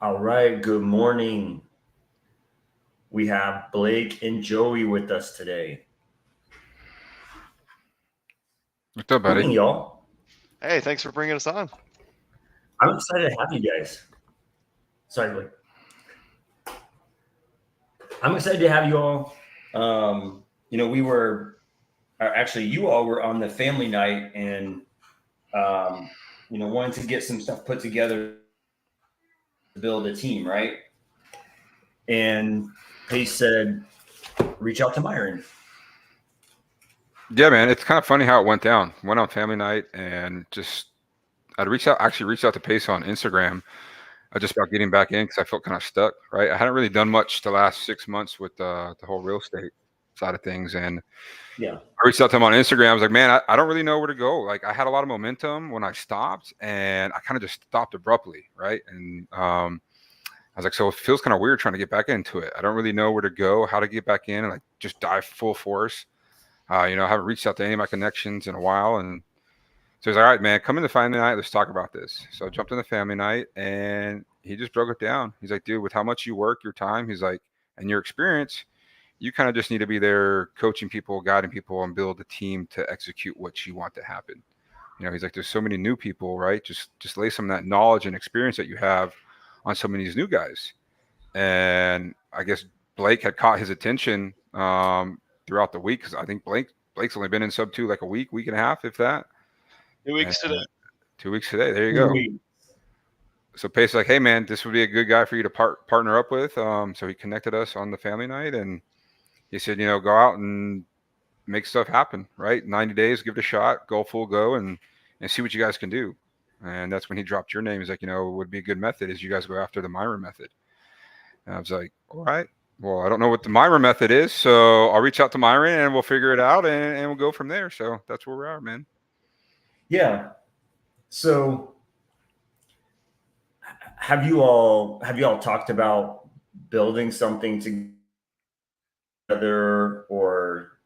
All right, good morning. We have Blake and Joey with us today. What's up, buddy? Morning, y'all. Hey, thanks for bringing us on. I'm excited to have you guys. Sorry, Blake. I'm excited to have you all. We were actually you all were on the family night and um, wanted to get some stuff put together to build a team, right? And Pace said, reach out to Myron. Yeah, man, it's kind of funny how it went down. Went on family night and actually reached out to Pace on Instagram. Just about getting back in because I felt kind of stuck, right? I hadn't really done much the last 6 months with the whole real estate side of things. And Yeah. I reached out to him on Instagram. I was like, man, I don't really know where to go. Like, I had a lot of momentum when I stopped and I kind of just stopped abruptly, right? And I was like, so it feels kind of weird trying to get back into it. I don't really know where to go, how to get back in and like just dive full force. I haven't reached out to any of my connections in a while. And so he's like, all right, man, come in the family night. Let's talk about this. So I jumped in the family night and he just broke it down. He's like, dude, with how much you work, your time, he's like, and your experience, you kind of just need to be there coaching people, guiding people, and build a team to execute what you want to happen. He's like, there's so many new people, right? Just lay some of that knowledge and experience that you have on some of these new guys. And I guess Blake had caught his attention throughout the week because I think Blake's only been in sub two like a week and a half, if that. 2 weeks today. 2 weeks today. There you go. We, So Pace like, hey man, this would be a good guy for you to partner up with. So he connected us on the family night, and he said, go out and make stuff happen. Right, 90 days, give it a shot, go full go, and see what you guys can do. And that's when he dropped your name. He's like, what would be a good method is you guys go after the Myra method. And I was like, all right. Well, I don't know what the Myra method is, so I'll reach out to Myron and we'll figure it out and we'll go from there. So that's where we are, man. yeah. So have you all talked about building something together, or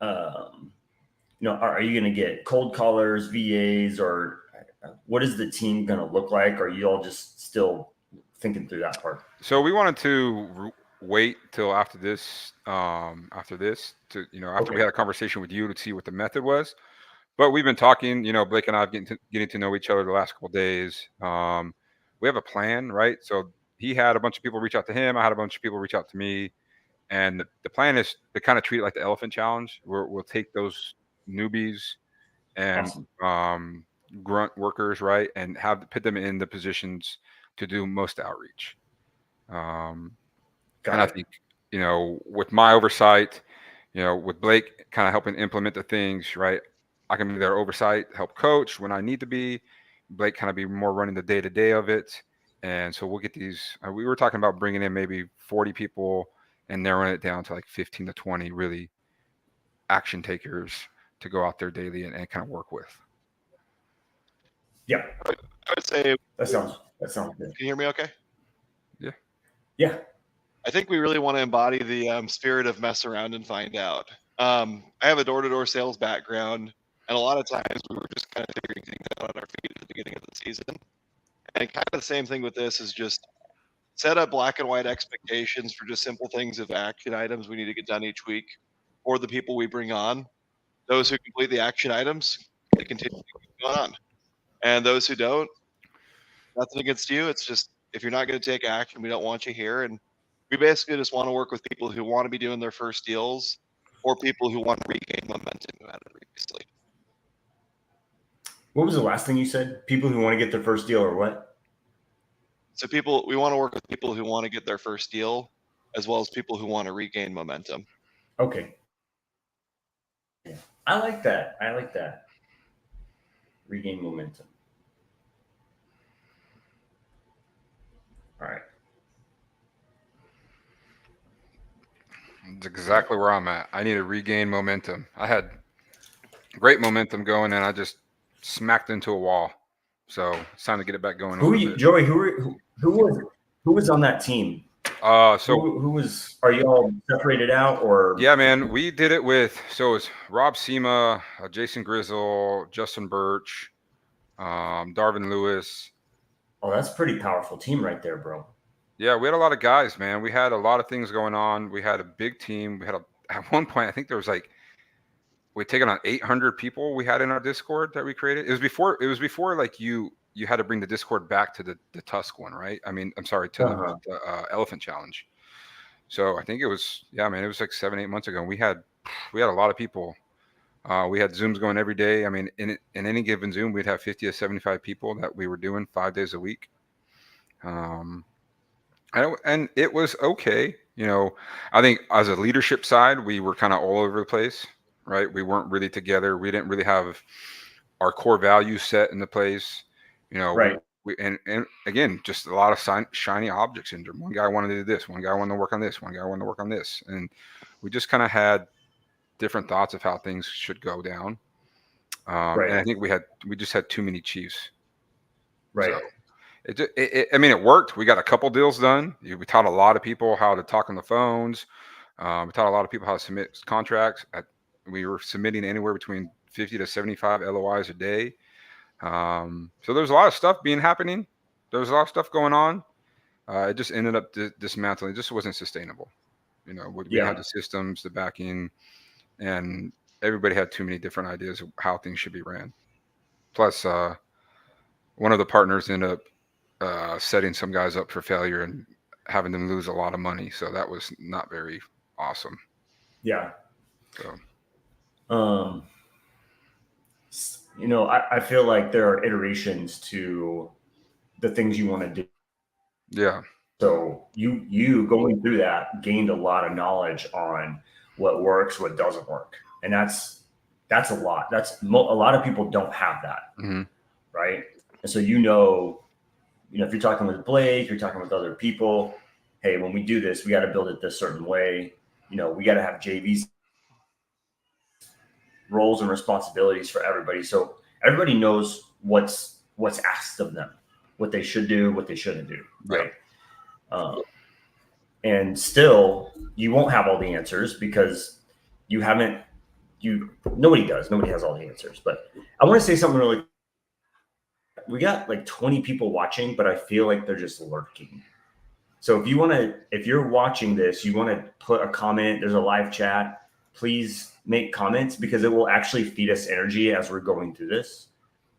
are you going to get cold callers, VAs, or what is the team going to look like? Are you all just still thinking through that part? So we wanted to wait till after this, to after we Okay. had a conversation with you to see what the method was. But we've been talking. Blake and I have getting to know each other the last couple of days. We have a plan, right? So he had a bunch of people reach out to him. I had a bunch of people reach out to me, and the plan is to kind of treat it like the elephant challenge, where we'll take those newbies and Awesome. grunt workers, right, and have put them in the positions to do most outreach. Um, and Got I it. think, with my oversight, with Blake kind of helping implement the things, right, I can be there oversight, help coach when I need to be. Blake kind of be more running the day to day of it. And so we'll get these. We were talking about bringing in maybe 40 people and narrowing it down to like 15 to 20 really action takers to go out there daily and kind of work with. Yeah, I would say, that sounds good. can you hear me okay? Yeah. Yeah. I think we really want to embody the spirit of mess around and find out. I have a door-to-door sales background, and a lot of times we were just kind of figuring things out on our feet at the beginning of the season. And kind of the same thing with this is just set up black and white expectations for just simple things of action items we need to get done each week for the people we bring on. Those who complete the action items, they continue to keep going on. And those who don't, nothing against you. It's just if you're not going to take action, we don't want you here. And we basically just want to work with people who want to be doing their first deals or people who want to regain momentum who had it previously. What was the last thing you said? People who want to get their first deal, or what? So we want to work with people who want to get their first deal as well as people who want to regain momentum. Okay. Yeah. I like that. Regain momentum. All right. It's exactly where I'm at. I need to regain momentum. I had great momentum going and I just smacked into a wall. So it's time to get it back going a Who are little you, bit. Joey? Who was on that team? So Who was? Are you all separated out, or? yeah, man, we did it with so it's Rob Sema, Jason Grizzle, Justin Birch, Darvin Lewis, Oh, that's a pretty powerful team right there, bro. Yeah, we had a lot of guys, man. We had a lot of things going on. We had a big team. At one point, I think there was like, we'd taken on 800 people we had in our Discord that we created. It was before like you had to bring the Discord back to the Tusk one, right? I mean, I'm sorry, to the Elephant Challenge. So I think it was, yeah, man, it was like 7-8 months ago. We had a lot of people. We had Zooms going every day. I mean, in any given Zoom, we'd have 50 to 75 people that we were doing 5 days a week. And it was okay. You know, I think as a leadership side, we were kind of all over the place, right? We weren't really together. We didn't really have our core values set in the place. You know, Right. And again, just a lot of shiny object syndrome. One guy wanted to do this. One guy wanted to work on this. One guy wanted to work on this. And we just kind of had different thoughts of how things should go down. Right. And I think we just had too many chiefs. Right. So I mean, it worked. We got a couple deals done. We taught a lot of people how to talk on the phones. We taught a lot of people how to submit contracts. We were submitting anywhere between 50 to 75 LOIs a day. So there's a lot of stuff happening. There was a lot of stuff going on. It just ended up dismantling. It just wasn't sustainable. You know, we didn't have the systems, the backing, and everybody had too many different ideas of how things should be ran. Plus, one of the partners ended up setting some guys up for failure and having them lose a lot of money. So that was not very awesome. Yeah. So, you know, I feel like there are iterations to the things you want to do. Yeah. So you going through that gained a lot of knowledge on what works, what doesn't work. And that's a lot. A lot of people don't have that. Mm-hmm. Right. And so, you know, if you're talking with Blake, you're talking with other people, hey, when we do this, we got to build it this certain way. You know, we got to have JVs, roles and responsibilities for everybody. So everybody knows what's asked of them, what they should do, what they shouldn't do. Right. And still, you won't have all the answers because nobody does. Nobody has all the answers. But I want to say something really. We got like 20 people watching, but I feel like they're just lurking. So if you're watching this, you want to put a comment, there's a live chat, please make comments because it will actually feed us energy as we're going through this.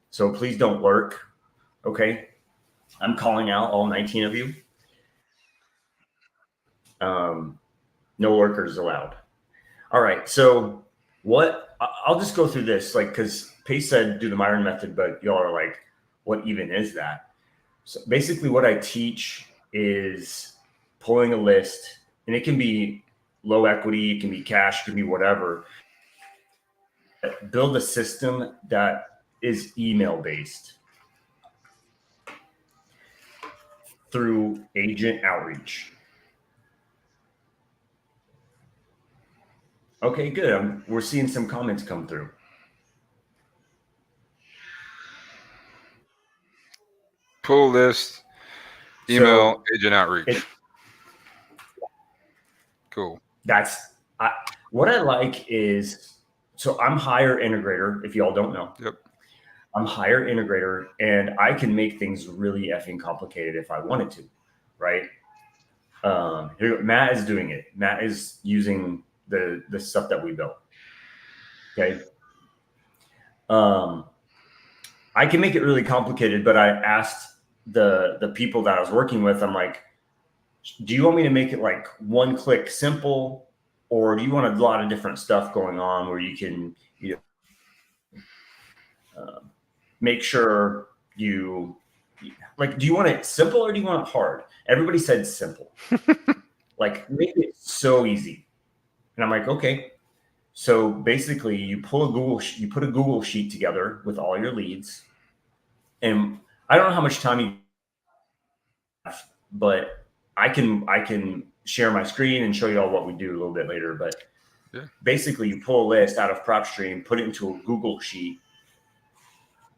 So please don't lurk. Okay. I'm calling out all 19 of you. No lurkers allowed. All right. So I'll just go through this, like, because Pace said do the Myron method, but y'all are like, what even is that? So basically what I teach is pulling a list, and it can be low equity, it can be cash, it can be whatever. Build a system that is email based through agent outreach. Okay, good. We're seeing some comments come through. Pull list, email, agent outreach. Cool. What I like is, so I'm hire integrator, if y'all don't know. Yep. I'm hire integrator, and I can make things really effing complicated if I wanted to, right? Matt is doing it. Matt is using the stuff that we built. Okay. I can make it really complicated, but I asked the people that I was working with, I'm like, do you want me to make it like one click simple, or do you want a lot of different stuff going on where you can, make sure you like, do you want it simple or do you want it hard? Everybody said simple. Like, make it so easy. And I'm like, okay. So basically you put a Google sheet together with all your leads. And I don't know how much time you have, but I can share my screen and show you all what we do a little bit later. But basically you pull a list out of PropStream, put it into a Google sheet.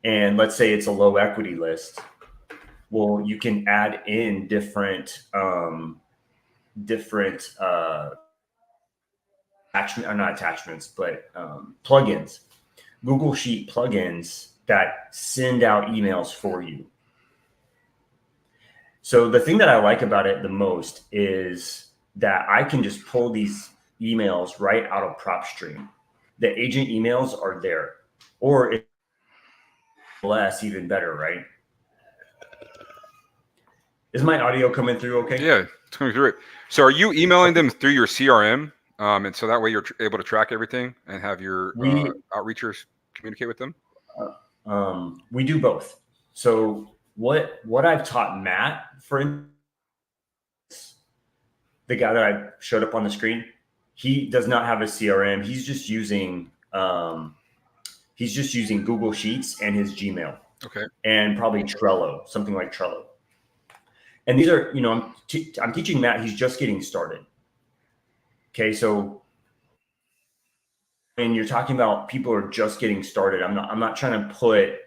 And let's say it's a low equity list. Well, you can add in different plugins, Google Sheet plugins that send out emails for you. So the thing that I like about it the most is that I can just pull these emails right out of PropStream. The agent emails are there, or if less, even better, right? Is my audio coming through okay? Yeah, it's coming through it. So are you emailing them through your CRM? And so that way you're able to track everything and have your outreachers communicate with them? We do both. So what I've taught Matt, for instance, the guy that I showed up on the screen, he does not have a CRM. He's just using Google Sheets and his Gmail. Okay. And probably Trello, something like Trello. And these are, I'm teaching Matt, he's just getting started. Okay, so when you're talking about people who are just getting started, I'm not trying to put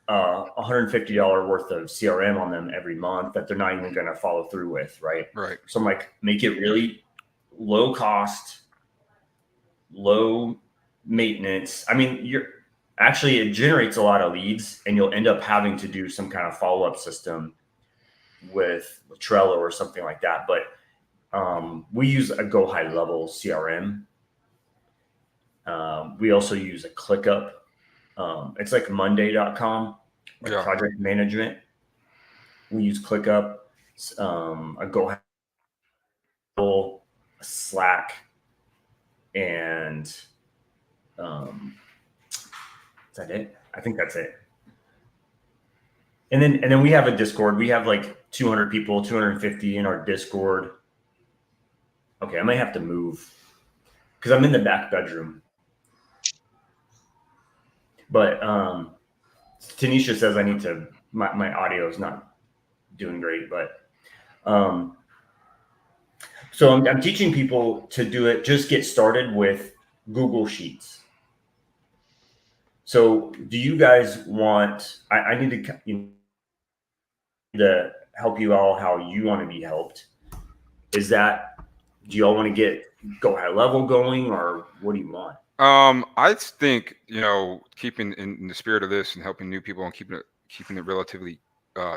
$150 worth of CRM on them every month that they're not even going to follow through with, right? Right. So I'm like, make it really low cost, low maintenance. I mean, it generates a lot of leads, and you'll end up having to do some kind of follow-up system with Trello or something like that. But we use a Go High Level CRM. We also use a ClickUp. It's like Monday.com, like project management. We use ClickUp, a Go High Level, a Slack, and is that it? I think that's it. And then we have a Discord. We have like 200 people, 250 in our Discord. Okay, I might have to move because I'm in the back bedroom. But Tanisha says I need to. My audio is not doing great, but so I'm teaching people to do it. Just get started with Google Sheets. So, do you guys want? I need to help you all how you want to be helped. Do y'all want to Go High Level going, or what do you want? I think, keeping in the spirit of this and helping new people and keeping it relatively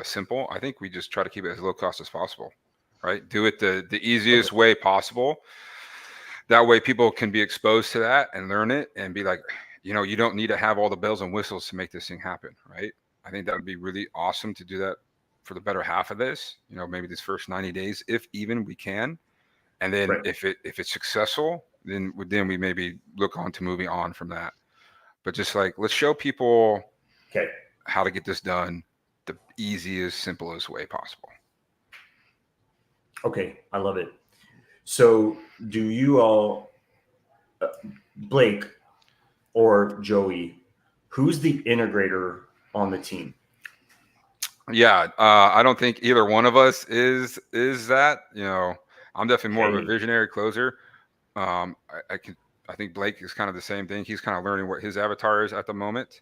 simple, I think we just try to keep it as low cost as possible, right? Do it the easiest way possible. That way people can be exposed to that and learn it and be like, you don't need to have all the bells and whistles to make this thing happen, right? I think that would be really awesome to do that for the better half of this, maybe this first 90 days, if even we can. And then if it's successful, then we maybe look on to moving on from that. But just like, let's show people how to get this done the easiest, simplest way possible. Okay, I love it. So do you all, Blake or Joey, who's the integrator on the team? Yeah, I don't think either one of us is that. I'm definitely more of a visionary closer. I think Blake is kind of the same thing. He's kind of learning what his avatar is at the moment.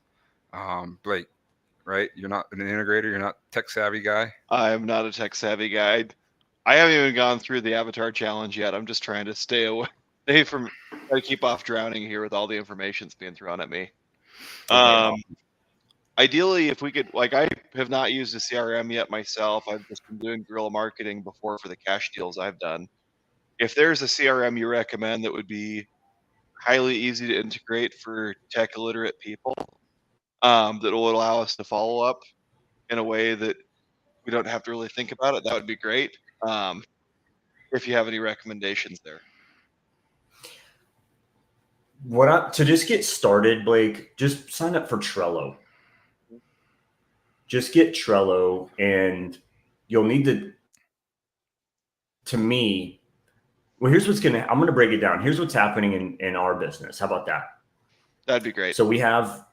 Blake, right? You're not an integrator. You're not tech savvy guy. I'm not a tech savvy guy. I haven't even gone through the avatar challenge yet. I'm just trying to stay from try to keep off drowning here with all the information that's being thrown at me. Ideally, if we could, I have not used a CRM yet myself. I've just been doing guerrilla marketing before for the cash deals I've done. If there's a CRM you recommend that would be highly easy to integrate for tech illiterate people, that will allow us to follow up in a way that we don't have to really think about it, that would be great. If you have any recommendations there. To just get started, Blake, just sign up for Trello. Just get Trello, and you'll need to me, well, here's I'm going to break it down. Here's what's happening in our business. How about that? That'd be great. So we have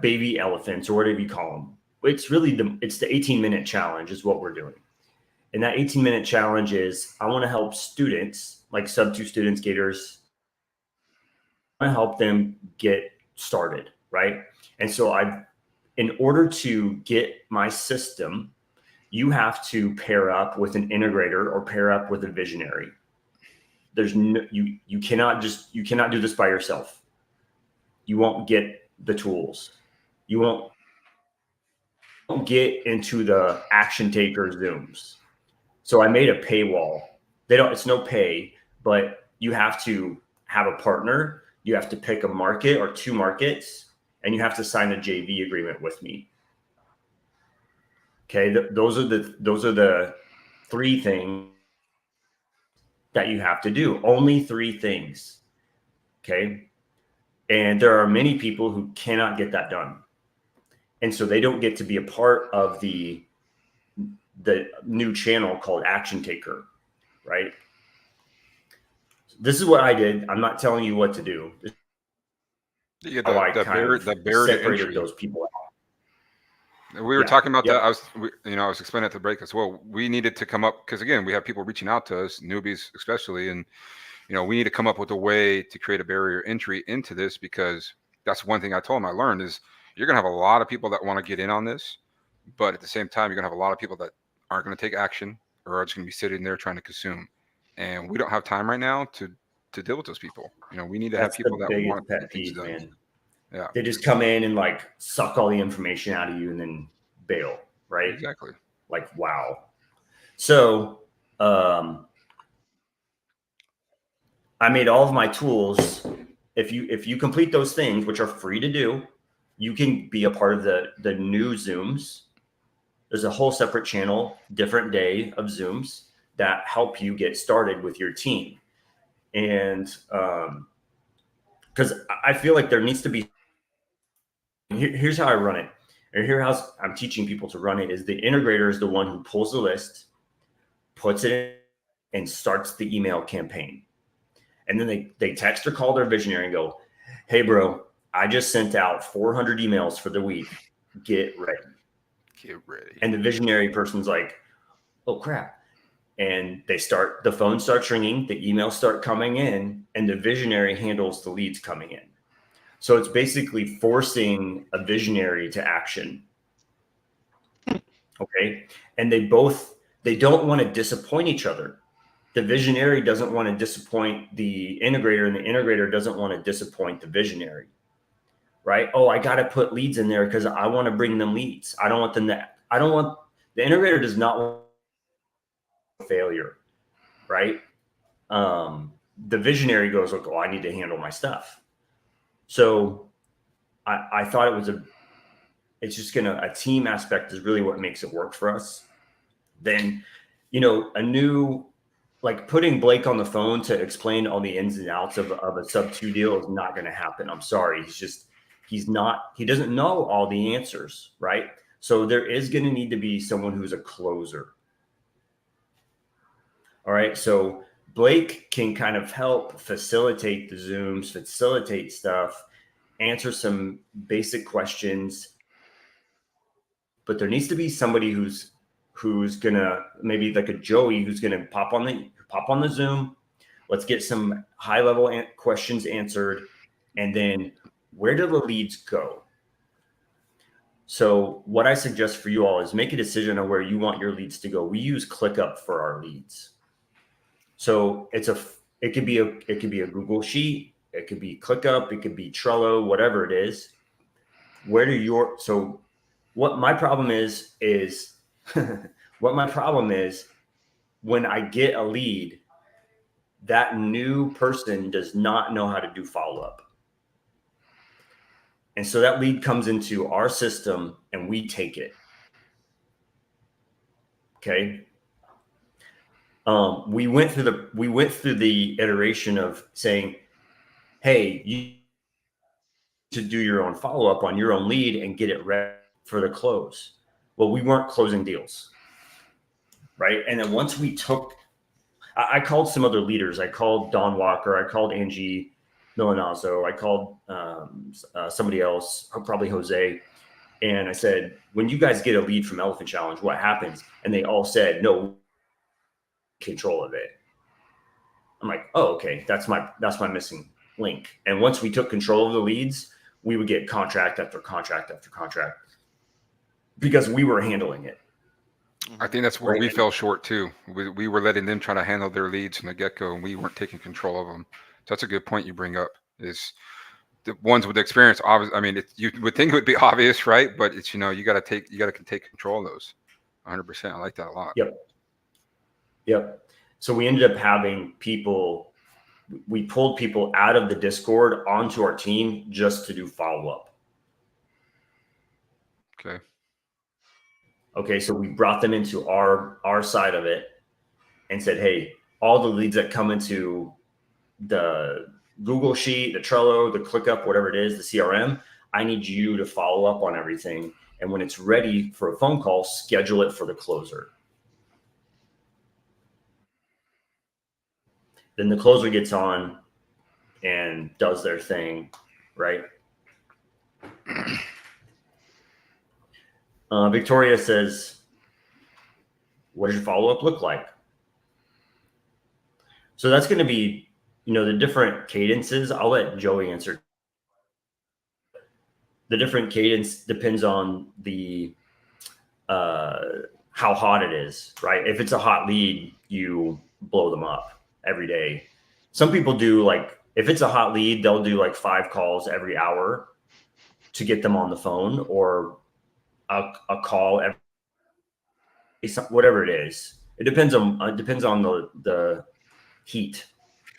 baby elephants, or whatever you call them. It's really the 18-minute challenge is what we're doing. And that 18-minute challenge is, I want to help students, like sub-2 students, gators, I want to help them get started, right? And so in order to get my system, you have to pair up with an integrator or pair up with a visionary. There's you cannot do this by yourself. You won't get the tools. You won't get into the action taker Zooms. So I made a paywall. It's no pay, but you have to have a partner. You have to pick a market or 2 markets, and you have to sign a JV agreement with me. Okay, those are the 3 things that you have to do. Only 3 things. Okay, and there are many people who cannot get that done, and so they don't get to be a part of the new channel called Action Taker, right? This is what I did. I'm not telling you what to do. This Yeah, is how I the kind barrier of to separated entry. those people out. We were talking about Yep. that. I was explaining at the break as well. We needed to come up because again, we have people reaching out to us, newbies especially, and we need to come up with a way to create a barrier entry into this because that's one thing I told them I learned is you're gonna have a lot of people that want to get in on this, but at the same time, you're gonna have a lot of people that aren't gonna take action or are just gonna be sitting there trying to consume, and we don't have time right now to deal with those people. We need to have That's people the that want biggest to pet get things peeve, done. man. Yeah, They just come in and like suck all the information out of you and then bail, right? exactly. Like, wow. So I made all of my tools. If you complete those things, which are free to do, you can be a part of the new Zooms. There's a whole separate channel, different day of Zooms that help you get started with your team. And because I feel like there needs to be, here's how I run it, or here's how I'm teaching people to run it is the integrator is the one who pulls the list, puts it in, and starts the email campaign. And then they text or call their visionary and go, hey, bro, I just sent out 400 emails for the week. Get ready. Get ready. And the visionary person's like, oh, crap. And the phone starts ringing, the emails start coming in, and the visionary handles the leads coming in. So it's basically forcing a visionary to action. Okay. And they don't want to disappoint each other. The visionary doesn't want to disappoint the integrator, and the integrator doesn't want to disappoint the visionary. Right? Oh, I got to put leads in there because I want to bring them leads. I don't want the integrator does not want failure. Right? The visionary goes, oh, I need to handle my stuff. So I thought it's just a team aspect is really what makes it work for us. Then, like putting Blake on the phone to explain all the ins and outs of a sub 2 deal is not going to happen. I'm sorry. He doesn't know all the answers, right? So there is going to need to be someone who's a closer. All right. So Blake can kind of help facilitate the Zooms, facilitate stuff, answer some basic questions, but there needs to be somebody who's gonna, maybe like a Joey, who's gonna pop on the Zoom. Let's get some high level questions answered, and then where do the leads go? So what I suggest for you all is make a decision on where you want your leads to go. We use ClickUp for our leads. So it could be a Google Sheet, it could be ClickUp, it could be Trello, whatever it is. What my problem is when I get a lead, that new person does not know how to do follow-up. And so that lead comes into our system and we take it. Okay. We went through the iteration of saying, hey, you to do your own follow-up on your own lead and get it ready for the close. Well, we weren't closing deals. Right. And then once I called some other leaders. I called Don Walker. I called Angie Milanazzo. I called somebody else, probably Jose. And I said, when you guys get a lead from Elephant Challenge, what happens? And they all said, no, control of it. I'm like, oh, okay. That's my missing link. And once we took control of the leads, we would get contract after contract after contract because we were handling it. I think that's where we fell short too. We were letting them try to handle their leads from the get-go, and we weren't taking control of them. So that's a good point you bring up. Is the ones with experience, obviously, I mean, you would think it would be obvious, right? But it's, you got to take control of those 100%. I like that a lot. Yep. So we ended up having we pulled people out of the Discord onto our team just to do follow-up. Okay. So we brought them into our side of it and said, hey, all the leads that come into the Google Sheet, the Trello, the ClickUp, whatever it is, the CRM, I need you to follow up on everything. And when it's ready for a phone call, schedule it for the closer. Then the closer gets on and does their thing, right? Victoria says, what does your follow-up look like? So that's going to be, the different cadences. I'll let Joey answer. The different cadence depends on the how hot it is, right? If it's a hot lead, you blow them up every day. Some people do if it's a hot lead, they'll do 5 calls every hour to get them on the phone, or a call every, whatever it is. It depends on the heat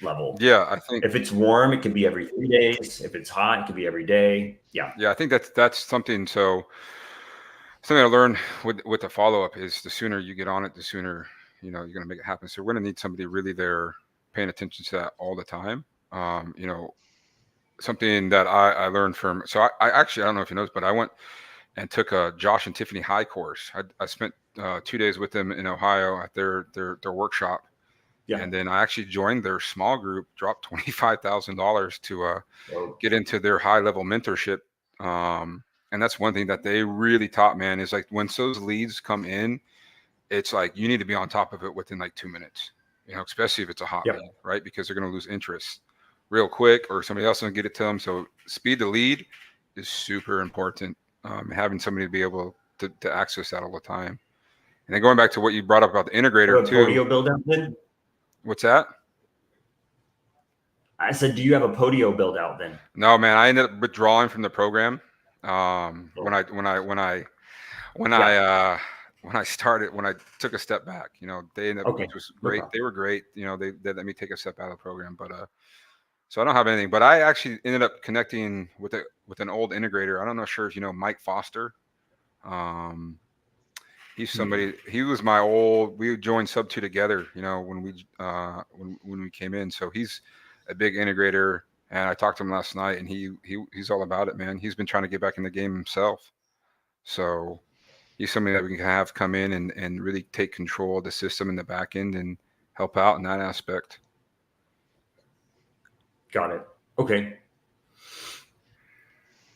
level. Yeah, I think if it's warm, it could be every 3 days. If it's hot, it could be every day. Yeah. I think that's something. So something I learned with the follow-up is the sooner you get on it, the sooner you're going to make it happen. So we're going to need somebody really there paying attention to that all the time. Something that I learned from, so I actually, I don't know if you know this, but I went and took a Josh and Tiffany High course. I spent 2 days with them in Ohio at their workshop. Yeah. And then I actually joined their small group, dropped $25,000 to get into their high level mentorship. And that's one thing that they really taught, man, is when those leads come in, it's you need to be on top of it within 2 minutes, especially if it's a hot lead, right? Because they're going to lose interest real quick, or somebody else going to get it to them. So speed to lead is super important. Having somebody to be able to access that all the time. And then going back to what you brought up about the integrator too. Podio build out then? What's that? I said, do you have a Podio build out then? No, man. I ended up withdrawing from the program. When I took a step back, they ended up, which was great. They were great. They let me take a step out of the program, but so I don't have anything. But I actually ended up connecting with an old integrator. I don't know, sure if you know Mike Foster. He's somebody. He was my old. We joined Sub 2 together. When we came in. So he's a big integrator. And I talked to him last night, and he's all about it, man. He's been trying to get back in the game himself. So he's somebody that we can have come in and really take control of the system in the back end and help out in that aspect. Got it. Okay.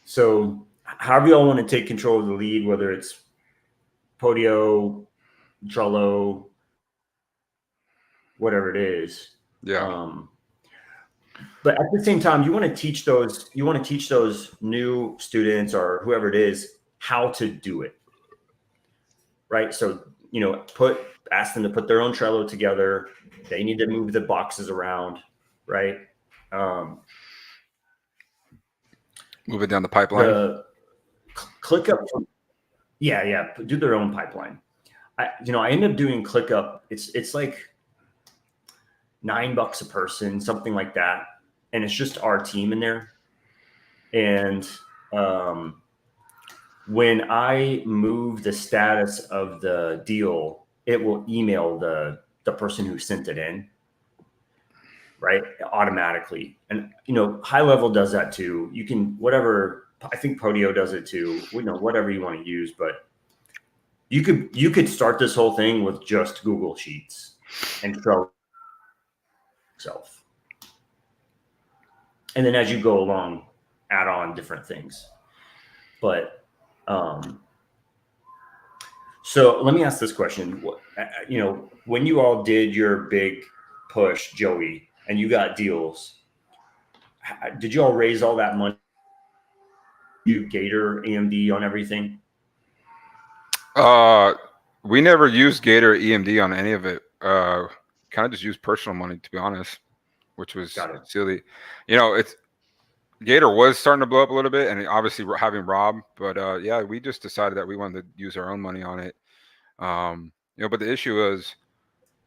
So however y'all want to take control of the lead, whether it's Podio, Trello, whatever it is. Yeah. But at the same time, you want to teach those new students or whoever it is how to do it. Right. So, ask them to put their own Trello together. They need to move the boxes around. Right. Move it down the pipeline. ClickUp. Yeah. Do their own pipeline. I ended up doing ClickUp. It's $9 a person, something like that. And it's just our team in there. And when I move the status of the deal, it will email the person who sent it in, right? Automatically. And, High Level does that too. You can, whatever, I think Podio does it too, whatever you want to use, but you could start this whole thing with just Google Sheets and Trello yourself. And then as you go along, add on different things. But so let me ask this question. When you all did your big push, Joey, and you got deals, did you all raise all that money? You Gator AMD on everything? We never used Gator EMD on any of it. Kind of just used personal money, to be honest, which was silly. Gator was starting to blow up a little bit, and obviously having Rob, but yeah, we just decided that we wanted to use our own money on it. But the issue was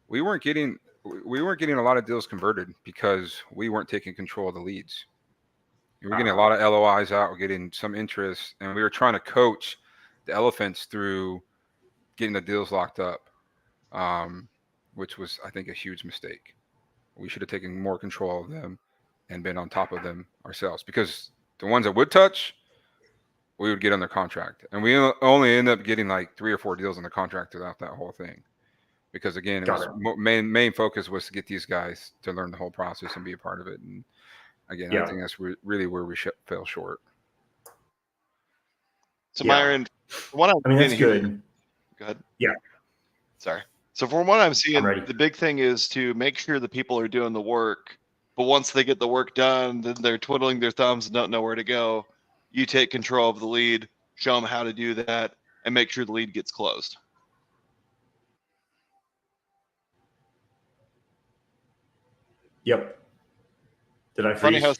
we weren't getting a lot of deals converted because we weren't taking control of the leads. We were getting a lot of LOIs out, we're getting some interest, and we were trying to coach the elephants through getting the deals locked up, which was, I think, a huge mistake. We should have taken more control of them and been on top of them ourselves, because the ones that would touch, we would get under contract, and we only end up getting like 3 or 4 deals on the contract throughout that whole thing. Because again, main focus was to get these guys to learn the whole process and be a part of it. And again, I think that's really where we fell short. So Myron, what I'm that's good. Go ahead. Yeah. Sorry. So from what I'm seeing, the big thing is to make sure the people are doing the work. But once they get the work done, then they're twiddling their thumbs and don't know where to go. You take control of the lead, show them how to do that, and make sure the lead gets closed. Yep. Did I freeze? Funny how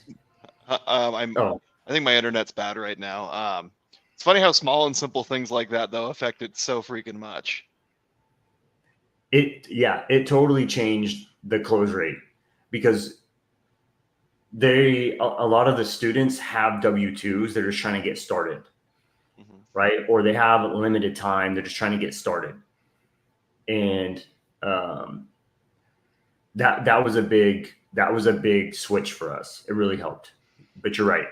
I think my internet's bad right now. It's funny how small and simple things like that, though, affect it so freaking much. It totally changed the close rate, because a lot of the students have W-2s. They're just trying to get started, right? Or they have limited time. They're just trying to get started. And that was a big switch for us. It really helped. But you're right.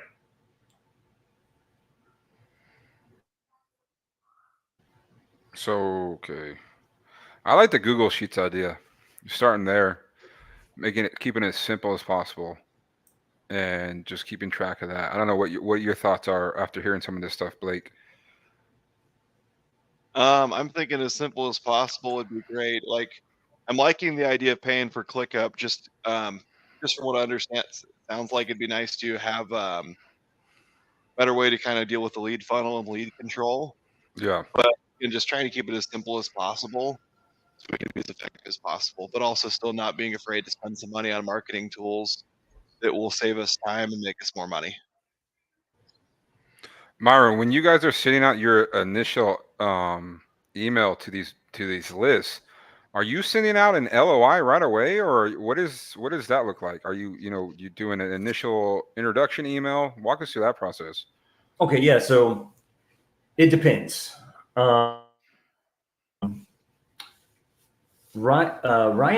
So, okay. I like the Google Sheets idea. Starting there, keeping it as simple as possible, and just keeping track of that. I don't know what your thoughts are after hearing some of this stuff, Blake. I'm thinking as simple as possible would be great. Like, I'm liking the idea of paying for ClickUp. Just from what I understand, sounds like it'd be nice to have better way to kind of deal with the lead funnel and lead control. Yeah. But just trying to keep it as simple as possible, so we can be as effective as possible, but also still not being afraid to spend some money on marketing tools that will save us time and make us more money. Myron, when you guys are sending out your initial email to these lists, are you sending out an LOI right away, or what does that look like? Are you you doing an initial introduction email? Walk us through that process. Okay, yeah. So it depends. Ryan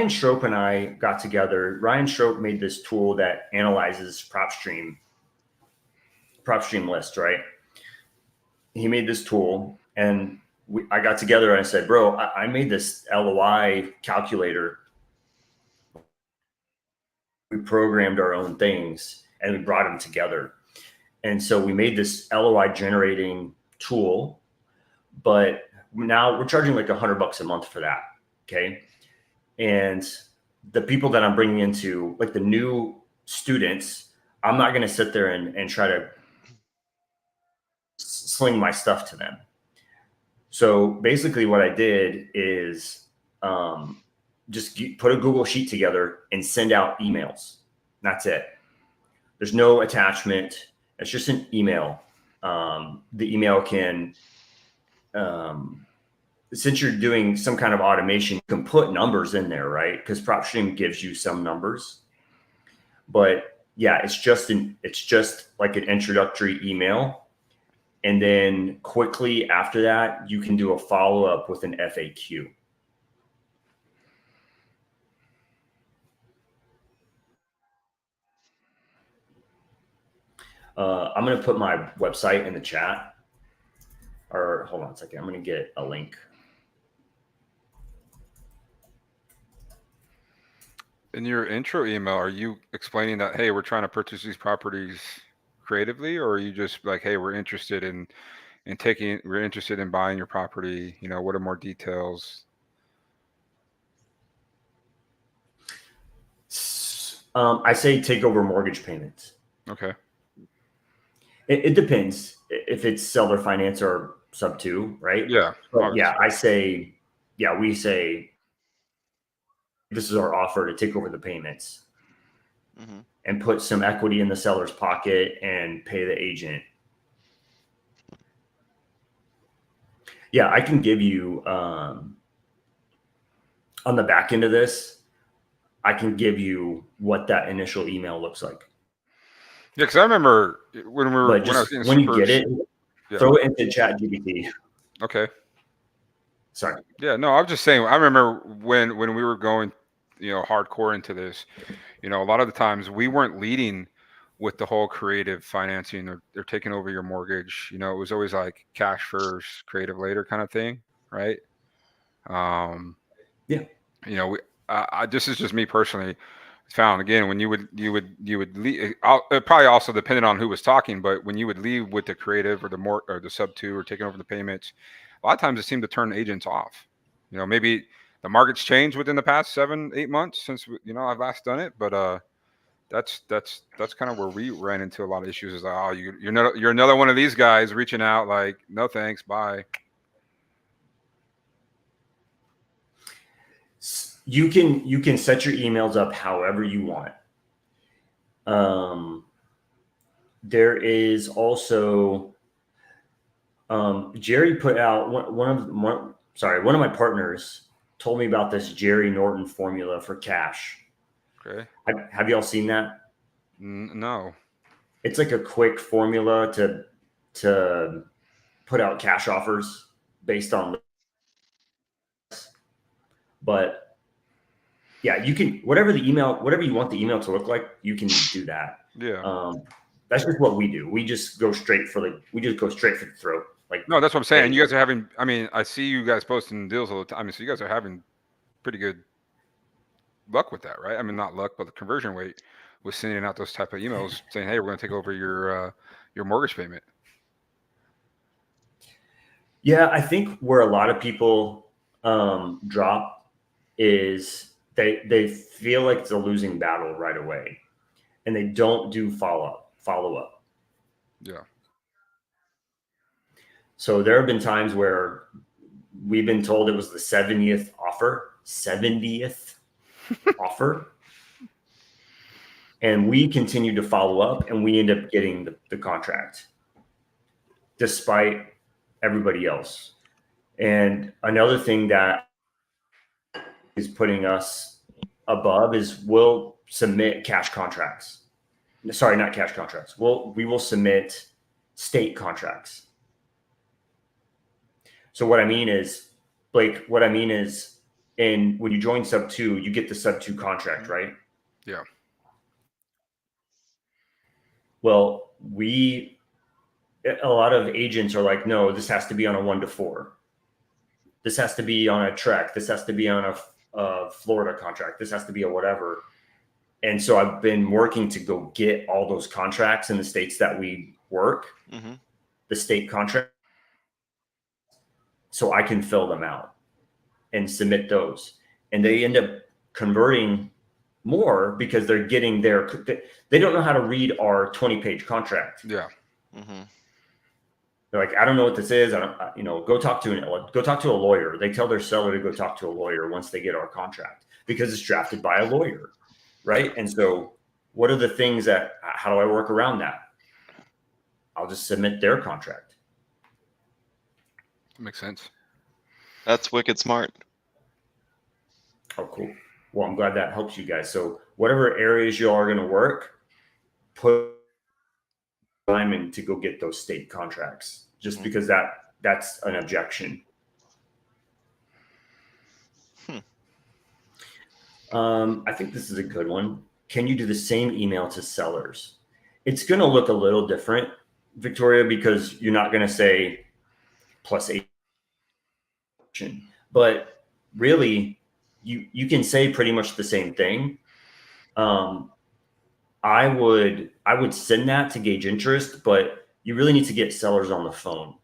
Schroep and I got together. Ryan Schroep made this tool that analyzes prop stream list, right? He made this tool, and I got together and I said, bro, I made this Loi calculator. We programmed our own things and we brought them together. And so we made this LOI generating tool, but now we're charging like $100 a month for that. Okay. And the people that I'm bringing into, like the new students, I'm not going to sit there and try to sling my stuff to them. So basically what I did is just put a Google Sheet together and send out emails. That's it. There's no attachment. It's just an email. The email can, since you're doing some kind of automation, you can put numbers in there, right? Because PropStream gives you some numbers. But yeah, it's just like an introductory email. And then quickly after that, you can do a follow-up with an FAQ. I'm going to put my website in the chat. Or hold on a second. I'm going to get a link. In your intro email, are you explaining that, hey, we're trying to purchase these properties creatively, or are you just like, hey, we're interested in buying your property? What are more details? I say take over mortgage payments. Okay. It depends if it's seller finance or sub 2, right? Yeah. But yeah, we say this is our offer to take over the payments. Mm-hmm. and put some equity in the seller's pocket and pay the agent. Yeah, I can give you on the back end of this, I can give you what that initial email looks like. Yeah, because I remember when I was Just getting when you super. get it, throw it into ChatGPT. Okay. Sorry. Yeah, no, I was just saying. I remember when we were going, hardcore into this. A lot of the times we weren't leading with the whole creative financing or they're taking over your mortgage. It was always like cash first, creative later kind of thing, right? Yeah. This is just me personally found again when you would leave. It probably also depended on who was talking, but when you would leave with the creative or the sub two or taking over the payments, a lot of times it seemed to turn agents off. Maybe the market's changed within the past 7-8 months since I've last done it, but that's kind of where we ran into a lot of issues. Is like, oh, you're another one of these guys reaching out like, no thanks, bye. You can set your emails up however you want. There is also Jerry put out one of my partners told me about this Jerry Norton formula for cash. Okay. Have y'all seen that? No. It's like a quick formula to put out cash offers based on, but yeah, you can whatever you want the email to look like, you can do that. Yeah. That's just what we do. We just go straight for the throat. Like, no, that's what I'm saying. hey, You guys are having. I mean, I see you guys posting deals all the time. I mean, so you guys are having pretty good luck with that, right? I mean, not luck, but the conversion rate with sending out those type of emails saying, "Hey, we're going to take over your mortgage payment." yeah, I think where a lot of people drop is they feel like it's a losing battle right away, and they don't do follow up. Yeah. So there have been times where we've been told it was the 70th offer, and we continue to follow up, and we end up getting the contract despite everybody else. And another thing that is putting us above is we'll submit cash contracts. Sorry, not cash contracts. We will submit state contracts. So what I mean is, Blake, and when you join sub 2, you get the sub 2 contract, right? Yeah. Well, a lot of agents are like, no, this has to be on a 1-4. This has to be on a Trek. This has to be on a Florida contract. This has to be a whatever. And so I've been working to go get all those contracts in the states that we work, the state contract, so I can fill them out and submit those. And they end up converting more because they're getting they don't know how to read our 20-page contract. Yeah. They're like, I don't know what this is. Go talk to a lawyer. They tell their seller to go talk to a lawyer once they get our contract because it's drafted by a lawyer. Right. And so what are the things how do I work around that? I'll just submit their contract. Makes sense. That's wicked smart. Oh, cool. Well, I'm glad that helps you guys. So whatever areas you are going to work, put time in to go get those state contracts, just because that's an objection. I think this is a good one. Can you do the same email to sellers? It's going to look a little different, Victoria, because you're not going to say +8, but really you can say pretty much the same thing. I would send that to gauge interest, but you really need to get sellers on the phone.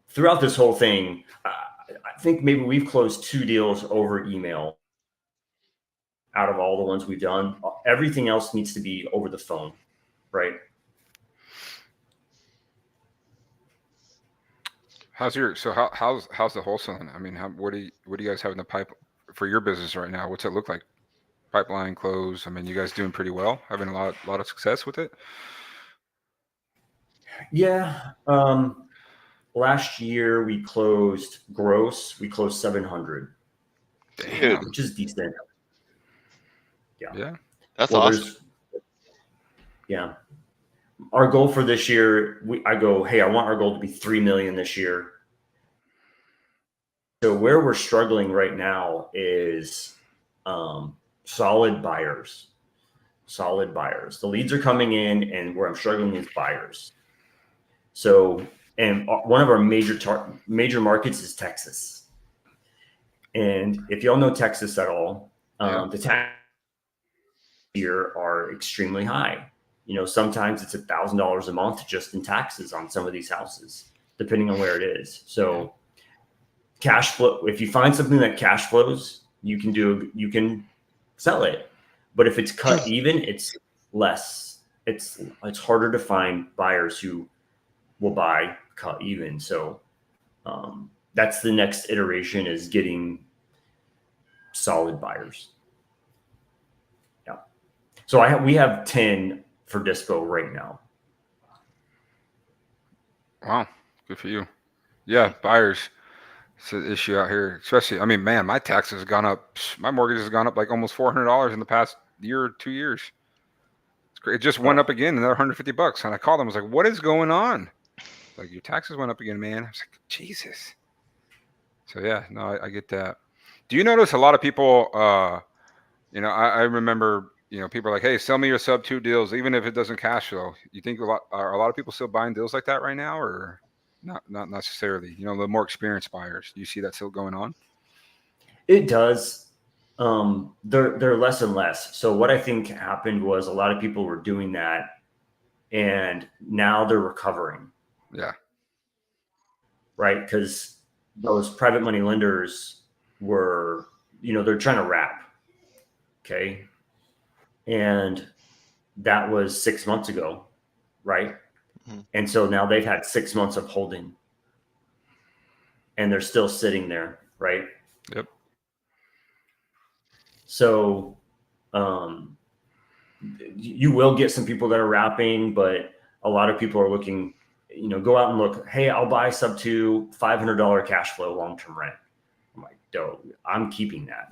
Throughout this whole thing, I think maybe we've closed 2 deals over email out of all the ones we've done. Everything else needs to be over the phone, right? How's the wholesaling? I mean, what do you guys have in the pipe for your business right now? What's it look like? pipeline close? I mean, you guys doing pretty well, having a lot of success with it. Yeah. Last year we closed 700, Damn. which is decent. Yeah. That's awesome. Yeah. Our goal for this year, I want our goal to be 3 million this year. So where we're struggling right now is solid buyers. The leads are coming in, and where I'm struggling is buyers. So, and one of our major markets is Texas. And if y'all know Texas at all, the tax here are extremely high. Sometimes it's $1,000 a month just in taxes on some of these houses, depending on where it is. So cash flow, if you find something that cash flows, you can sell it. But if it's cut even, it's less. It's harder to find buyers who will buy cut even. So that's the next iteration, is getting solid buyers. Yeah. So we have 10 for dispo right now. Wow, good for you. Yeah, buyers. It's an issue out here, especially. I mean, man, my taxes have gone up. My mortgage has gone up like almost $400 in the past year or 2 years. It's great. It just went up again, another $150. And I called them. I was like, "What is going on?" Like, your taxes went up again, man. I was like, Jesus. So yeah, no, I get that. Do you notice a lot of people? I remember, people are like, "Hey, sell me your sub 2 deals, even if it doesn't cash flow." You think are a lot of people still buying deals like that right now, or not necessarily? The more experienced buyers. Do you see that still going on? It does. They're less and less. So what I think happened was a lot of people were doing that, and now they're recovering. Yeah. Right, because those private money lenders were, they're trying to wrap. Okay. And that was 6 months ago. Right. Mm-hmm. And so now they've had 6 months of holding, and they're still sitting there. Right. Yep. So you will get some people that are wrapping, but a lot of people are looking, go out and look, hey, I'll buy sub 2 $500 cash flow long-term rent. I'm like, dope, I'm keeping that.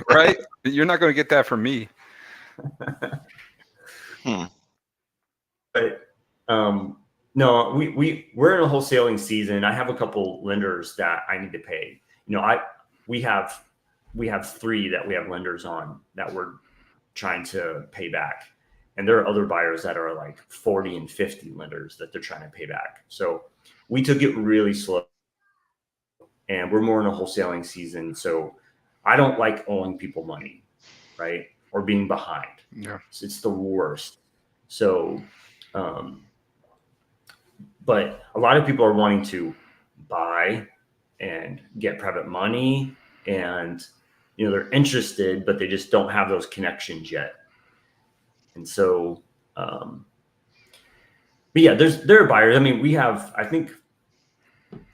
Right? You're not going to get that from me. But no, we're in a wholesaling season. I have a couple lenders that I need to pay. We have 3 that we have lenders on that we're trying to pay back. And there are other buyers that are like 40 and 50 lenders that they're trying to pay back. So we took it really slow, and we're more in a wholesaling season. So I don't like owing people money, right? Or being behind. Yeah. It's the worst. So, but a lot of people are wanting to buy and get private money, and, they're interested, but they just don't have those connections yet. And so, but yeah, there are buyers. I mean, I think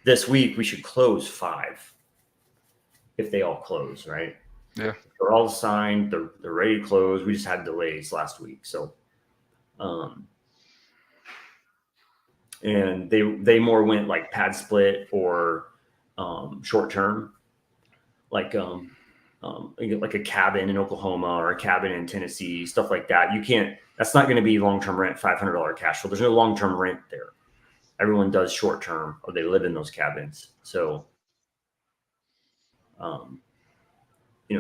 this week we should close 5 if they all close, right? Yeah. They're all signed. They're ready to close. We just had delays last week. So, and they more went like pad split or short term, like a cabin in Oklahoma or a cabin in Tennessee, stuff like that. That's not going to be long-term rent, $500 cash flow. There's no long-term rent there. Everyone does short-term, or they live in those cabins. So,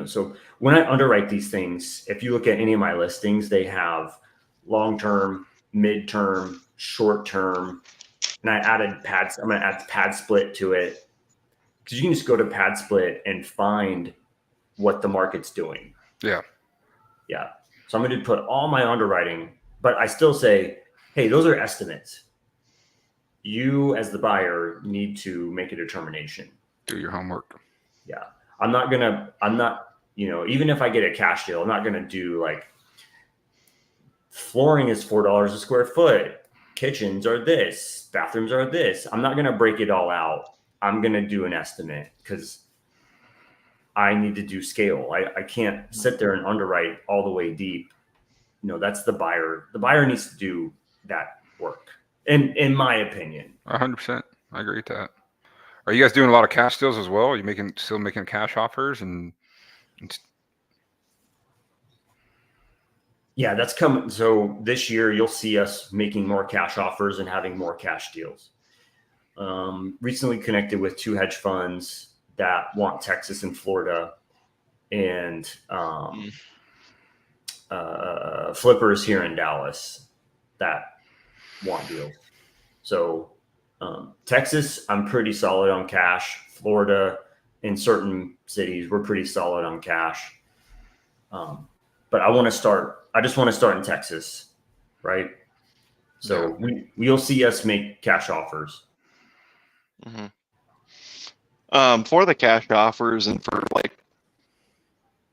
so when I underwrite these things, if you look at any of my listings, they have long-term, mid-term, short-term, and I'm going to add pad split to it, because you can just go to pad split and find what the market's doing. Yeah. Yeah. So I'm going to put all my underwriting, but I still say, hey, those are estimates. You as the buyer need to make a determination. Do your homework. Yeah. Even if I get a cash deal, I'm not going to do like flooring is $4 a square foot. Kitchens are this, bathrooms are this. I'm not going to break it all out. I'm going to do an estimate, because I need to do scale. I can't sit there and underwrite all the way deep. That's the buyer. The buyer needs to do that work, in my opinion. 100%. I agree with that. Are you guys doing a lot of cash deals as well? Are you still making cash offers and Yeah, that's coming. So this year you'll see us making more cash offers and having more cash deals. Recently connected with 2 hedge funds that want Texas and Florida, and flippers here in Dallas that want deals. So Texas, I'm pretty solid on cash. Florida, in certain cities, we're pretty solid on cash. But I just want to start in Texas, right? So you'll see us make cash offers. For the cash offers and for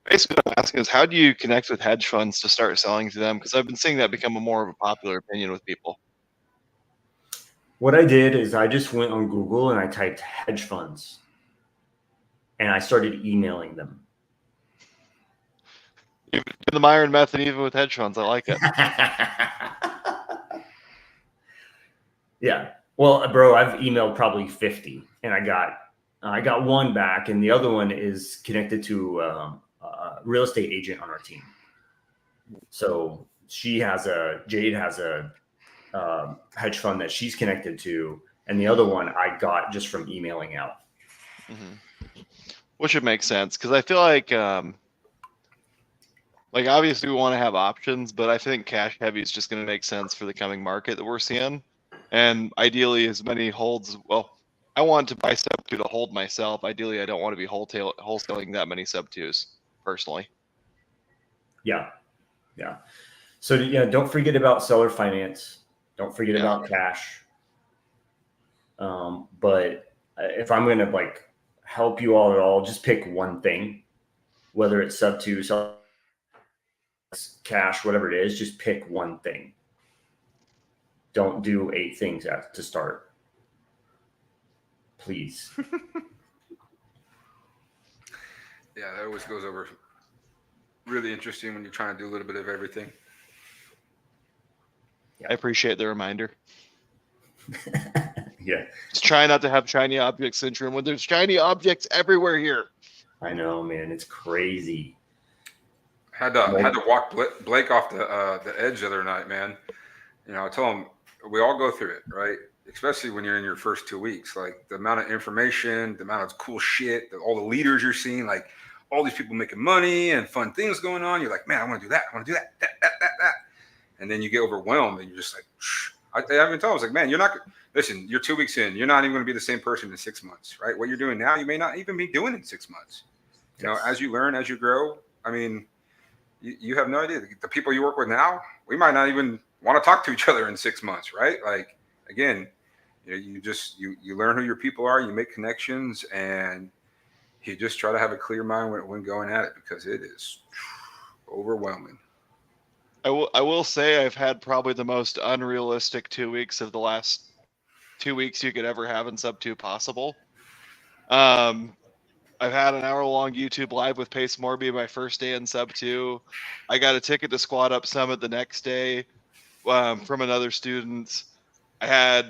basically what I'm asking is, how do you connect with hedge funds to start selling to them? Because I've been seeing that become more of a popular opinion with people. What I did is I just went on Google and I typed hedge funds and I started emailing them. You've been the Myron method even with hedge funds. I like it. Yeah. Well, bro, I've emailed probably 50 and I got one back, and the other one is connected to a real estate agent on our team. So Jade has a hedge fund that she's connected to, and the other one I got just from emailing out. Which would make sense, because I feel like obviously we want to have options, but I think cash heavy is just going to make sense for the coming market that we're seeing. And ideally, as many holds. Well, I want to buy sub 2 to hold myself. Ideally, I don't want to be wholesaling that many sub 2s personally. Yeah. So don't forget about seller finance. Don't forget about cash. But if I'm going to help you all at all, just pick one thing, whether it's sub 2, cash, whatever it is, just pick one thing. Don't do 8 things to start. Please. Yeah, that always goes over really interesting when you're trying to do a little bit of everything. Yeah. I appreciate the reminder. Yeah. Just try not to have shiny object syndrome when there's shiny objects everywhere here. I know, man. It's crazy. Had to walk Blake off the edge the other night, man. I told him we all go through it, right? Especially when you're in your first 2 weeks, like the amount of information, the amount of cool shit, all the leaders you're seeing, like all these people making money and fun things going on. You're like, man, I want to do that. I want to do that. And then you get overwhelmed and you're just like, shh. I even told him, I was like, man, listen, you're 2 weeks in. You're not even going to be the same person in 6 months, right? What you're doing now, you may not even be doing in 6 months. As you learn, as you grow, I mean, you have no idea. The people you work with now, we might not even want to talk to each other in 6 months, right? Like, again, you learn who your people are, you make connections, and you just try to have a clear mind when going at it, because it is overwhelming. I will say I've had probably the most unrealistic 2 weeks of the last 2 weeks you could ever have in sub 2 possible. I've had an hour-long YouTube live with Pace Morby my first day in sub 2. I got a ticket to Squad Up Summit the next day from another student. I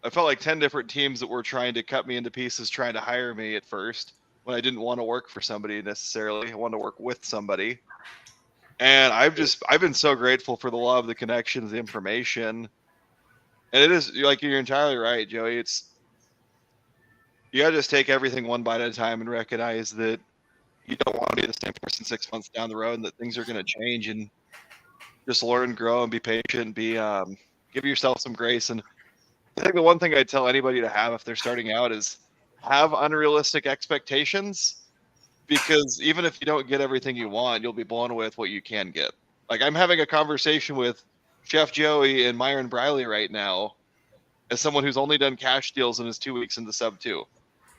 felt like 10 different teams that were trying to cut me into pieces, trying to hire me at first, when I didn't want to work for somebody necessarily. I wanted to work with somebody. And I've been so grateful for the love, the connections, the information. And it is, like, you're entirely right, Joey. You got to just take everything one bite at a time and recognize that you don't want to be the same person 6 months down the road, and that things are going to change, and just learn, grow, and be patient. Give yourself some grace. And I think the one thing I'd tell anybody to have if they're starting out is have unrealistic expectations, because even if you don't get everything you want, you'll be blown away with what you can get. Like, I'm having a conversation with Chef Joey and Myron Briley right now as someone who's only done cash deals in his 2 weeks into sub 2,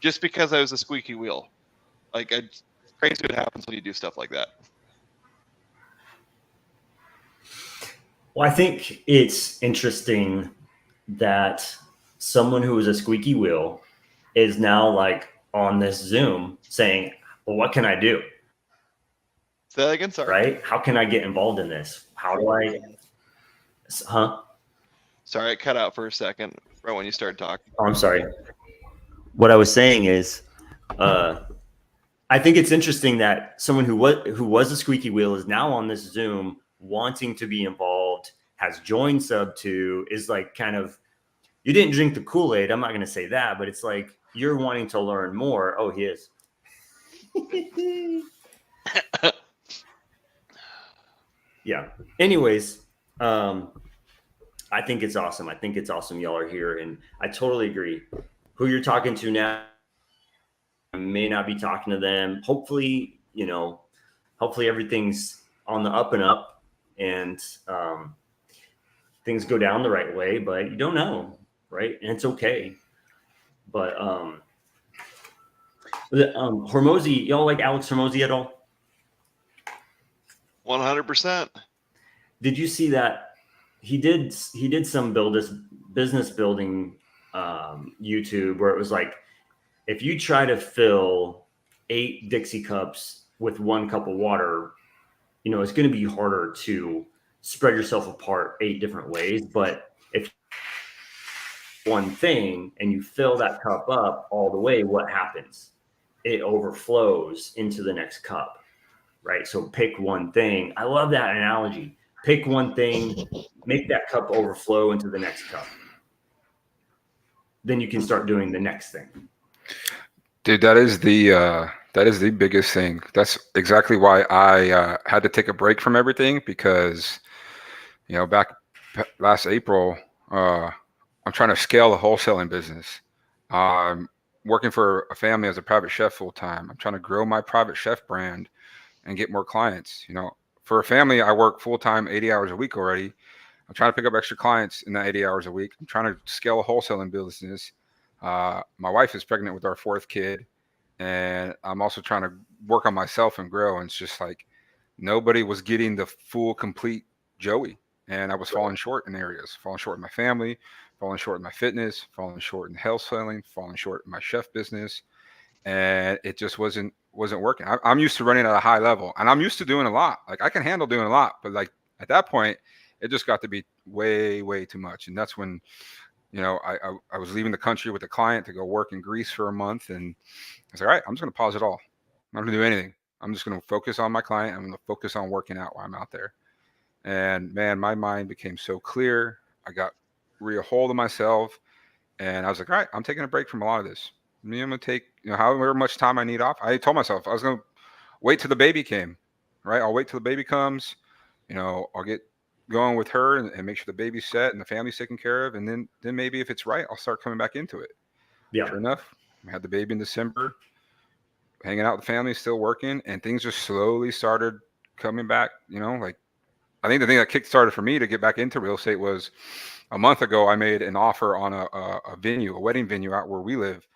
just because I was a squeaky wheel. Like, it's crazy what happens when you do stuff like that. Well, I think it's interesting that someone who was a squeaky wheel is now on this Zoom saying, well, what can I do? Say that again, sorry. Right? How can I get involved in this? How do I, huh? Sorry, it cut out for a second right when you started talking. Oh, I'm sorry. What I was saying is, I think it's interesting that someone who was a squeaky wheel is now on this Zoom wanting to be involved, has joined Sub 2, is like kind of, you didn't drink the Kool-Aid. I'm not going to say that, but it's like you're wanting to learn more. Oh, he is. Yeah. Anyways, I think it's awesome. I think it's awesome y'all are here, and I totally agree. Who you're talking to now, I may not be talking to them. Hopefully, hopefully everything's on the up and up, and things go down the right way, but you don't know, right? And it's okay. But Hormozy, y'all like Alex Hormozy at all? 100%. Did you see that he did some business building YouTube where it was like, if you try to fill 8 Dixie cups with 1 cup of water, it's going to be harder to spread yourself apart 8 different ways. But if one thing and you fill that cup up all the way, what happens? It overflows into the next cup, right? So pick one thing. I love that analogy. Pick one thing, make that cup overflow into the next cup. Then you can start doing the next thing. Dude, that is the biggest thing. That's exactly why I had to take a break from everything, because back last April, I'm trying to scale the wholesaling business. I'm working for a family as a private chef full time. I'm trying to grow my private chef brand and get more clients. For a family, I work full time, 80 hours a week already. I'm trying to pick up extra clients in that 80 hours a week. I'm trying to scale a wholesaling business. My wife is pregnant with our 4th kid, and I'm also trying to work on myself and grow. And it's just like nobody was getting the full, complete Joey. And I was falling short in areas, falling short in my family, falling short in my fitness, falling short in wholesaling, falling short in my chef business. And it just wasn't working. I'm used to running at a high level, and I'm used to doing a lot. Like I can handle doing a lot, but like at that point, it just got to be way, way too much. And that's when, I was leaving the country with a client to go work in Greece for a month, and I was like, all right, I'm just going to pause it all. I'm not going to do anything. I'm just going to focus on my client. I'm going to focus on working out while I'm out there. And man, my mind became so clear. I got real hold of myself, and I was like, all right, I'm taking a break from a lot of this. I'm going to take, however much time I need off. I told myself I was going to wait till the baby came, right? I'll wait till the baby comes. I'll get going with her and make sure the baby's set and the family's taken care of. And then maybe if it's right, I'll start coming back into it. Yeah. Sure enough, I had the baby in December, hanging out with the family, still working, and things just slowly started coming back. Like I think the thing that kickstarted for me to get back into real estate was a month ago, I made an offer on a venue, a wedding venue out where we live.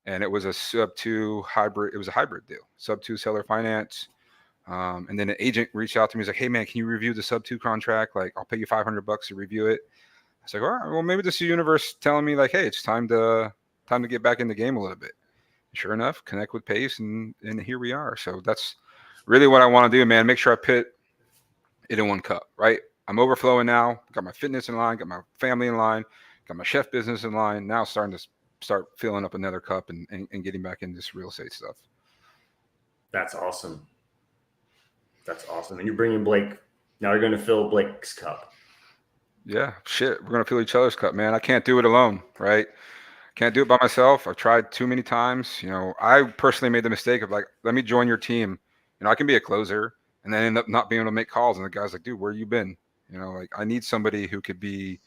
And it was a sub 2 hybrid. It was a hybrid deal, sub 2 seller finance. And then an agent reached out to me. He's like, hey man, can you review the sub 2 contract? Like I'll pay you $500 to review it. I was like, all right, well, maybe this is the universe telling me like, hey, it's time to get back in the game a little bit. And sure enough, connect with Pace, and here we are. So that's really what I want to do, man. Make sure I put it in one cup, right? I'm overflowing now. Got my fitness in line, got my family in line, got my chef business in line. Now starting to start filling up another cup and getting back into this real estate stuff. That's awesome. That's awesome. And you're bringing Blake. Now you're going to fill Blake's cup. Yeah, shit. We're going to fill each other's cup, man. I can't do it alone, right? Can't do it by myself. I've tried too many times. I personally made the mistake of like, let me join your team. I can be a closer, and then end up not being able to make calls. And the guy's like, dude, where you been? Like I need somebody who could be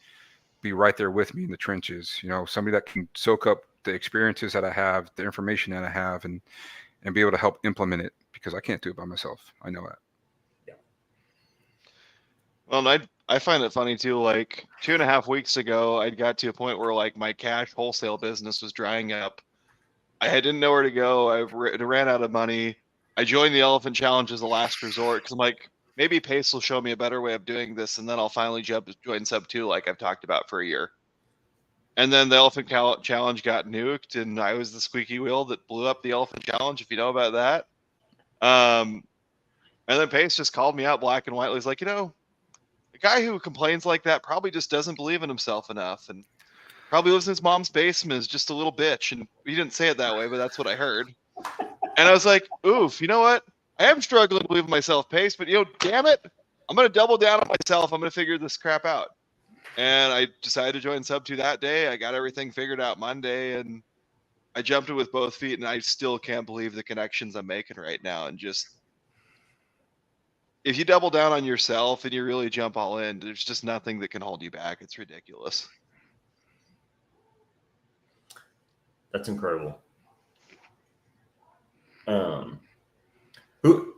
right there with me in the trenches, somebody that can soak up the experiences that I have, the information that I have, and be able to help implement it, because I can't do it by myself. I know that. Yeah. Well, and I find it funny too, like 2.5 weeks ago, I'd got to a point where like my cash wholesale business was drying up. I didn't know where to go. I ran out of money. I joined the Elephant Challenge as a last resort, because I'm like, maybe Pace will show me a better way of doing this, and then I'll finally join sub 2 like I've talked about for a year. And then the Elephant Challenge got nuked, and I was the squeaky wheel that blew up the Elephant Challenge, if you know about that. And then Pace just called me out black and white. He's like, the guy who complains like that probably just doesn't believe in himself enough, and probably lives in his mom's basement, is just a little bitch. And he didn't say it that way, but that's what I heard. And I was like, oof, you know what? I am struggling to believe in myself, Pace, but damn it, I'm going to double down on myself. I'm going to figure this crap out. And I decided to join Sub 2 that day. I got everything figured out Monday, and I jumped it with both feet, and I still can't believe the connections I'm making right now. And just, if you double down on yourself and you really jump all in, there's just nothing that can hold you back. It's ridiculous. That's incredible.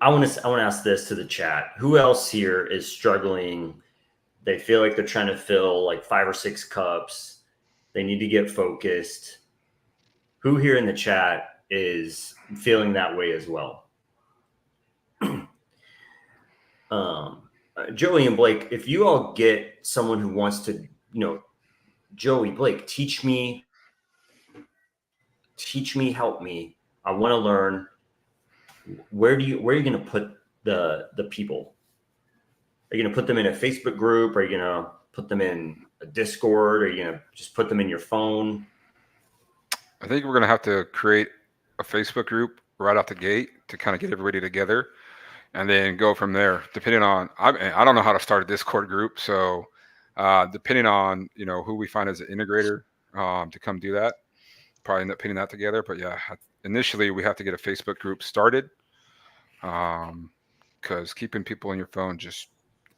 I want to ask this to the chat. Who else here is struggling? They feel like they're trying to fill like 5 or 6 cups. They need to get focused. Who here in the chat is feeling that way as well? Joey and Blake, if you all get someone who wants to, Joey, Blake, teach me, help me. I want to learn. Where are you going to put the people? Are you going to put them in a Facebook group? Are you going to put them in a Discord? Are you going to just put them in your phone? I think we're going to have to create a Facebook group right out the gate to kind of get everybody together, and then go from there. Depending on, I don't know how to start a Discord group, so depending on who we find as an integrator to come do that, probably end up putting that together. But yeah, initially we have to get a Facebook group started, because keeping people in your phone just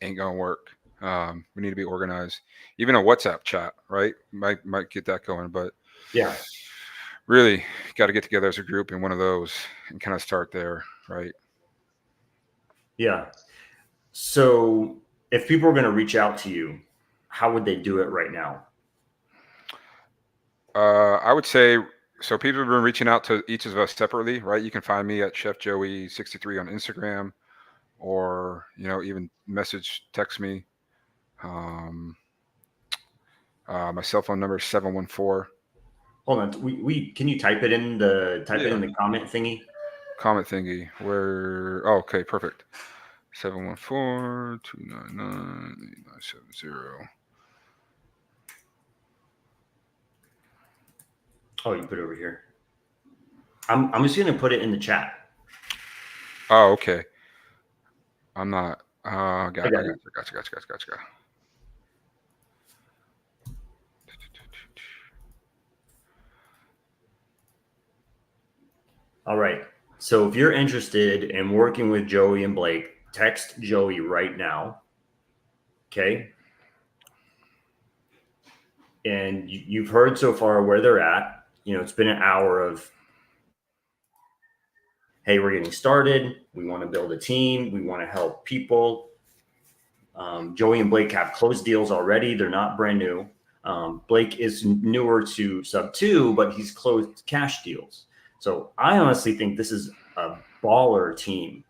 ain't gonna work. We need to be organized. Even a WhatsApp chat, right? Might get that going, but yeah, really got to get together as a group in one of those and kind of start there, right? Yeah. So if people are going to reach out to you, how would they do it right now? I would say, so people have been reaching out to each of us separately, right? You can find me at Chef Joey 63 on Instagram, or even text me. My cell phone number is 714. Hold on, we can you type it in the comment thingy? Comment thingy. Where? Oh, okay, perfect. 714-299-8970. Oh, you put it over here. I'm just gonna put it in the chat. Oh, okay. I'm not. Gotcha. All right. So if you're interested in working with Joey and Blake, text Joey right now. Okay. And you've heard so far where they're at. It's been an hour of, hey, we're getting started. We want to build a team. We want to help people. Joey and Blake have closed deals already. They're not brand new. Blake is newer to Sub 2, but he's closed cash deals. So I honestly think this is a baller team.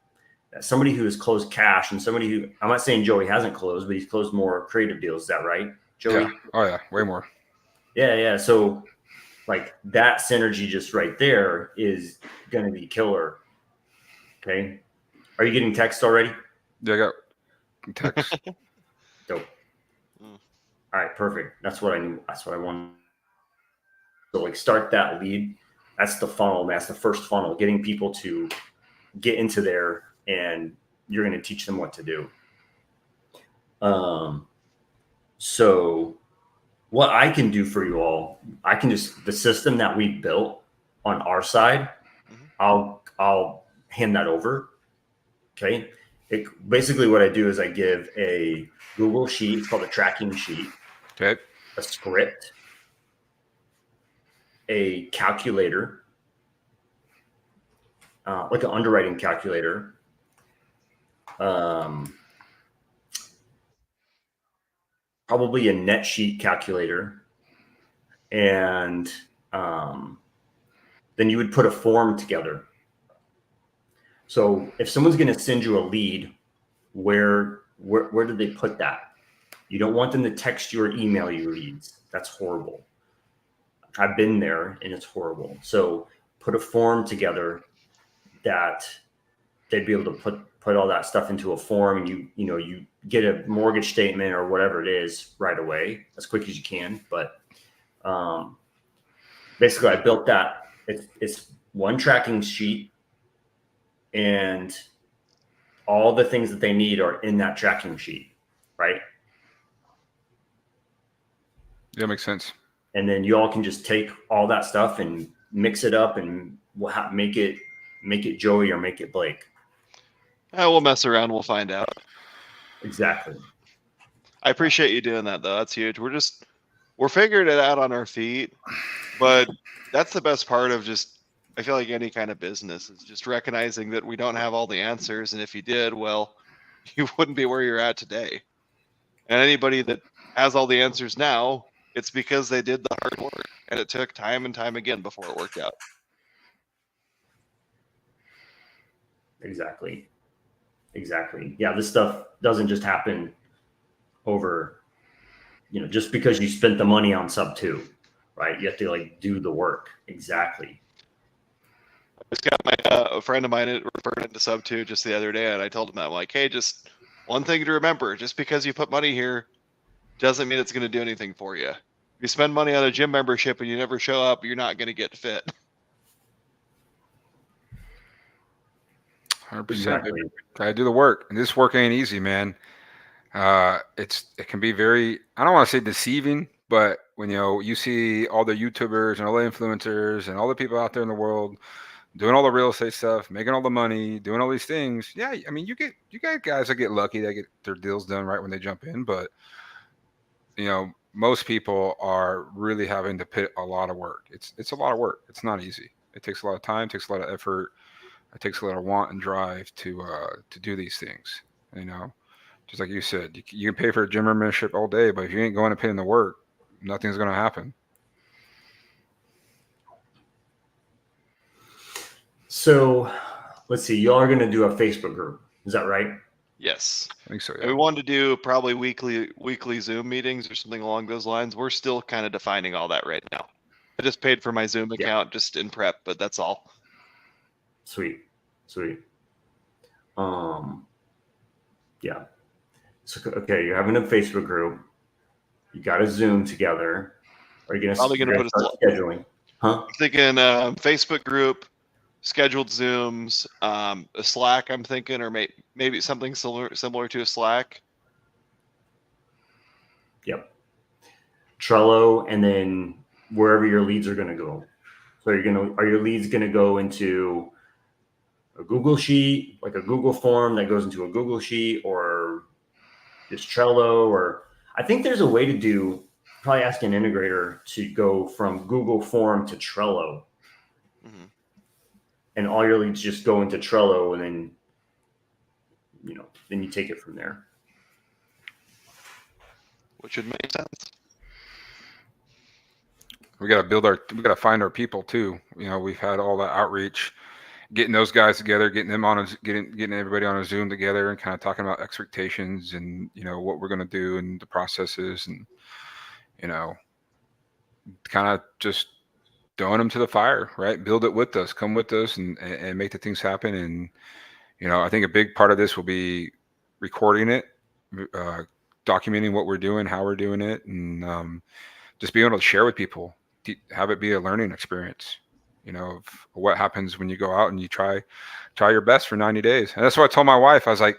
Somebody who has closed cash, and somebody who, I'm not saying Joey hasn't closed, but he's closed more creative deals. Is that right, Joey? Yeah. Oh yeah, way more. Yeah. So like that synergy just right there is going to be killer. Okay. Are you getting text already? Yeah, I got text. Dope. All right, perfect. That's what I knew. That's what I wanted. So like start that lead. That's the funnel. That's the first funnel, getting people to get into there, and you're going to teach them what to do. So what I can do for you all, I can just, the system that we built on our side, I'll hand that over. Okay. Basically what I do is I give a Google sheet. It's called a tracking sheet. Okay. A script, a calculator, like an underwriting calculator, probably a net sheet calculator, and then you would put a form together. So if someone's going to send you a lead, where do they put that? You don't want them to text you or email you leads. That's horrible. I've been there and it's horrible. So put a form together that they'd be able to put all that stuff into a form, and you get a mortgage statement or whatever it is right away, as quick as you can. But basically, I built that. It's one tracking sheet, and all the things that they need are in that tracking sheet, right? Yeah, makes sense. And then you all can just take all that stuff and mix it up, and make it Joey or make it Blake. We'll mess around. We'll find out. Exactly. I appreciate you doing that, though. That's huge. We're figuring it out on our feet, but that's the best part of I feel like any kind of business is just recognizing that we don't have all the answers. And if you did, well, you wouldn't be where you're at today. And anybody that has all the answers now, it's because they did the hard work, and it took time and time again before it worked out. Exactly. Yeah, this stuff doesn't just happen over, just because you spent the money on sub 2, right? You have to do the work. Exactly. I just got a friend of mine referred into sub 2 just the other day, and I told him that, I'm like, hey, just one thing to remember: just because you put money here doesn't mean it's going to do anything for you. If you spend money on a gym membership and you never show up, you're not going to get fit. 100%. Exactly. Gotta do the work, and this work ain't easy, man. It can be very, I don't want to say deceiving, but when you see all the YouTubers and all the influencers and all the people out there in the world doing all the real estate stuff, making all the money, doing all these things. Yeah, I mean, you get guys that get lucky, that get their deals done right when they jump in, but most people are really having to put a lot of work. It's a lot of work. It's not easy. It takes a lot of time, takes a lot of effort. It takes a lot of want and drive to do these things. Just like you said, you can pay for a gym membership all day, but if you ain't going to put in the work, nothing's going to happen. So let's see. Y'all are going to do a Facebook group. Is that right? Yes. I think so, yeah. And we wanted to do probably weekly Zoom meetings or something along those lines. We're still kind of defining all that right now. I just paid for my Zoom account just in prep, but that's all. Sweet. Yeah. So, okay, you're having a Facebook group. You got a Zoom together. Are you going to start scheduling? Huh? I'm thinking Facebook group, scheduled Zooms, a Slack. I'm thinking, or maybe something similar to a Slack. Yep. Trello, and then wherever your leads are going to go. So are your leads going to go into a Google sheet, like a Google form that goes into a Google sheet, or just Trello? Or I think there's a way to do, probably ask an integrator to go from Google form to Trello. Mm-hmm. And all your leads just go into Trello, and then, then you take it from there. Which would make sense. We got to find our people too. We've had all that outreach, getting those guys together, getting everybody on a Zoom together, and kind of talking about expectations and what we're going to do and the processes, and kind of just throwing them to the fire, right? Build it with us, come with us, and make the things happen. And I think a big part of this will be recording it, documenting what we're doing, how we're doing it, and just being able to share with people, have it be a learning experience, of what happens when you go out and you try your best for 90 days. And that's what I told my wife. I was like,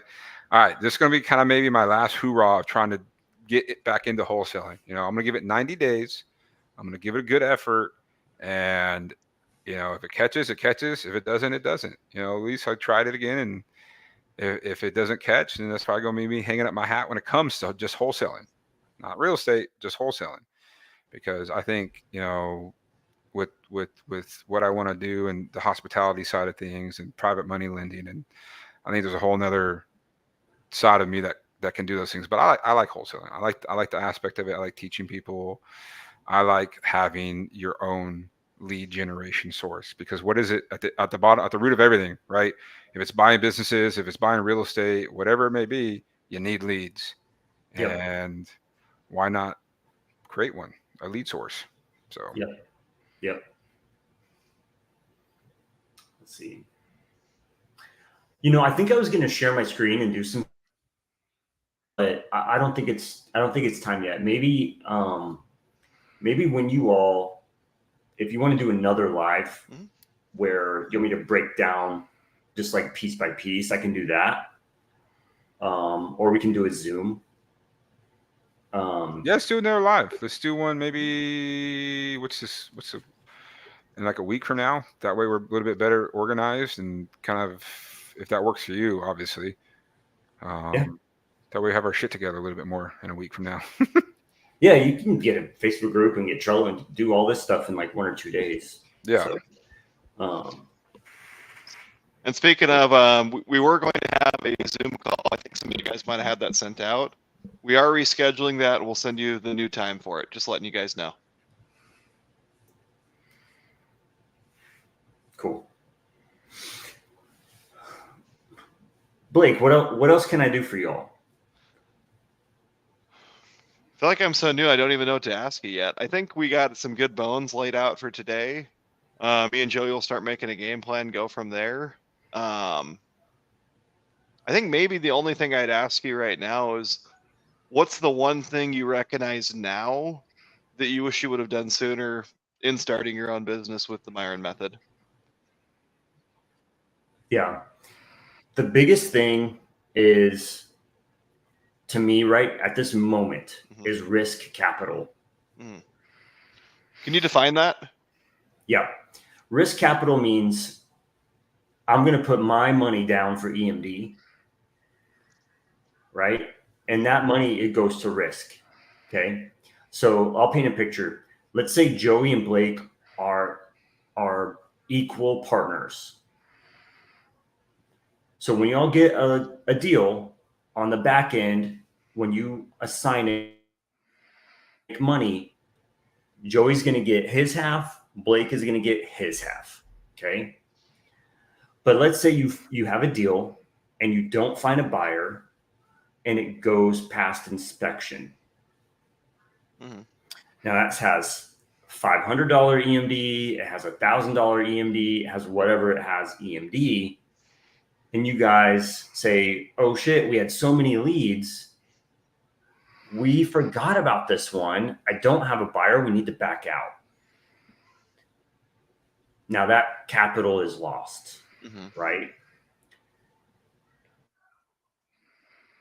all right, this is going to be kind of maybe my last hoorah of trying to get it back into wholesaling. I'm going to give it 90 days. I'm going to give it a good effort. And, if it catches, it catches. If it doesn't, it doesn't. At least I tried it again. And if it doesn't catch, then that's probably going to be me hanging up my hat when it comes to just wholesaling, not real estate, just wholesaling. Because I think, with what I want to do and the hospitality side of things and private money lending, and I think there's a whole nother side of me that can do those things. But I like wholesaling. I like the aspect of it. I like teaching people. I like having your own lead generation source, because what is it at the bottom, at the root of everything, right? If it's buying businesses, if it's buying real estate, whatever it may be, you need leads. Yep. And why not create one, a lead source? So Yep. Let's see. I think I was going to share my screen and do some, but I don't think it's time yet. Maybe when you all, if you want to do another live where you want me to break down just like piece by piece, I can do that. Or we can do a Zoom. Yeah, let's do another live. Let's do one maybe in like a week from now. That way we're a little bit better organized and kind of, if that works for you, obviously. Yeah. That way we have our shit together a little bit more in a week from now. Yeah, you can get a Facebook group and get Trello and do all this stuff in like 1 or 2 days. Yeah. So, and speaking of, we were going to have a Zoom call. I think some of you guys might have had that sent out. We are rescheduling that. We'll send you the new time for it. Just letting you guys know. cool. Blake, what else can I do for y'all? I feel like I'm so new, I don't even know what to ask you yet. I think we got some good bones laid out for today. Me and Joey will start making a game plan, go from there. I think maybe the only thing I'd ask you right now is, what's the one thing you recognize now that you wish you would have done sooner in starting your own business with the Myron method? Yeah. The biggest thing is, to me, right at this moment, is risk capital. Can you define that? Yeah. Risk capital means I'm going to put my money down for EMD, right? And that money, it goes to risk. Okay. So I'll paint a picture. Let's say Joey and Blake are equal partners. So when y'all get a deal on the back end, when you assign it money, Joey's going to get his half, Blake is going to get his half. Okay. But let's say you have a deal and you don't find a buyer and it goes past inspection. Now that has $500 EMD, it has $1,000 EMD, it has whatever it has EMD. And you guys say, oh shit, we had so many leads. We forgot about this one. I don't have a buyer. We need to back out. Now that capital is lost, right?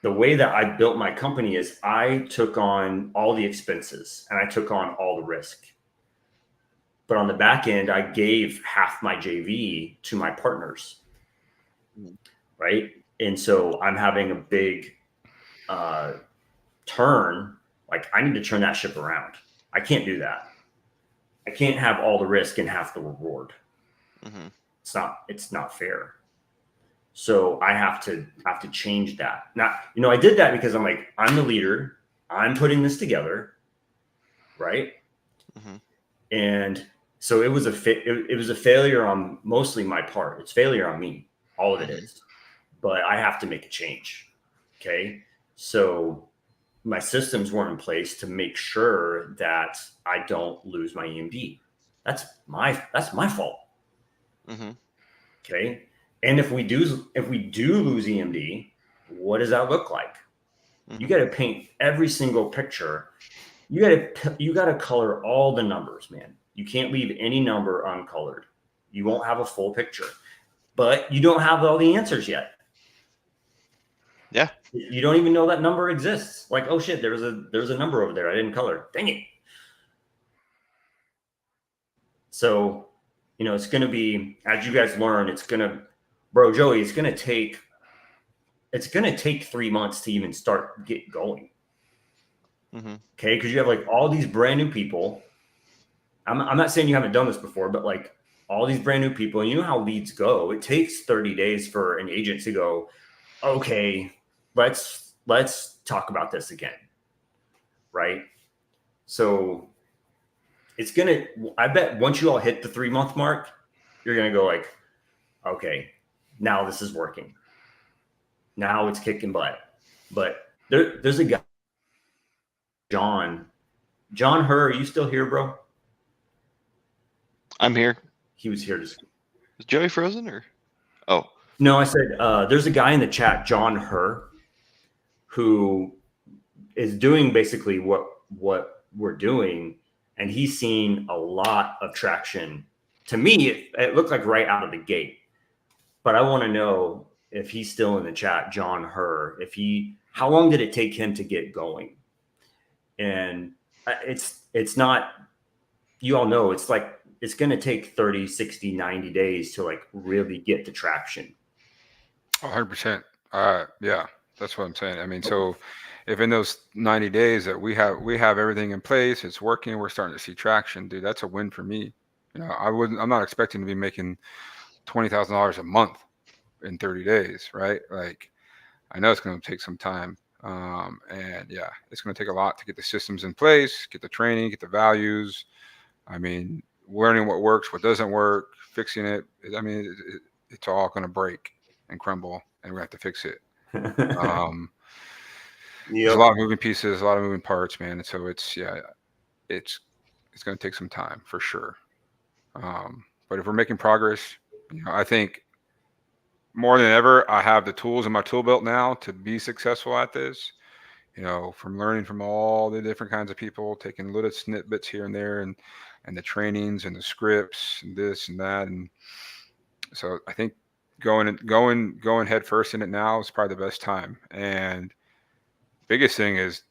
The way that I built my company is I took on all the expenses and I took on all the risk. But on the back end, I gave half my JV to my partners, right? And so I'm having a big turn. Like I need to turn that ship around. I can't do that. I can't have all the risk and half the reward. It's not fair. So I have to change that. Now, I did that because I'm like, I'm the leader. I'm putting this together, right? And so it was a failure on mostly my part. It's failure on me. All of it is. But I have to make a change. Okay. So my systems weren't in place to make sure that I don't lose my EMD. That's my fault. Okay. And if we do lose EMD, what does that look like? You got to paint every single picture. You got to color all the numbers, man. You can't leave any number uncolored. You won't have a full picture, but you don't have all the answers yet. Yeah. You don't even know that number exists. Like, oh shit, there's a number over there I didn't color. Dang it. So, it's going to be, as you guys learn, Joey, it's going to take 3 months to even get going. Okay. Cause you have like all these brand new people. I'm not saying you haven't done this before, but like all these brand new people, and you know how leads go. It takes 30 days for an agent to go, okay, let's talk about this again. Right. So I bet once you all hit the 3 month mark, you're going to go like, okay, now this is working. Now it's kicking butt. But there's a guy, John Herr, are you still here, bro? I'm here. He was here. Is Joey frozen or? Oh. No, I said there's a guy in the chat, John Herr, who is doing basically what we're doing, and he's seen a lot of traction. To me, it looked like right out of the gate. But I want to know if he's still in the chat, John Herr. How long did it take him to get going? And it's not. You all know it's like it's going to take 30, 60, 90 days to like really get the traction. 100%. Yeah, that's what I'm saying. I mean, so if in those 90 days that we have everything in place, it's working, we're starting to see traction, dude, that's a win for me. You know, I'm not expecting to be making $20,000 a month in 30 days, right? Like, I know it's going to take some time. And yeah, it's going to take a lot to get the systems in place, get the training, get the values. I mean, learning what works, what doesn't work, fixing it. I mean, it's all going to break and crumble, and we have to fix it. There's a lot of moving pieces, a lot of moving parts, man. And so it's going to take some time for sure. But if we're making progress, you know, I think more than ever, I have the tools in my tool belt now to be successful at this. You know, from learning from all the different kinds of people, taking little snippets here and there, and the trainings and the scripts and this and that. And so I think going head first in it now is probably the best time. And biggest thing is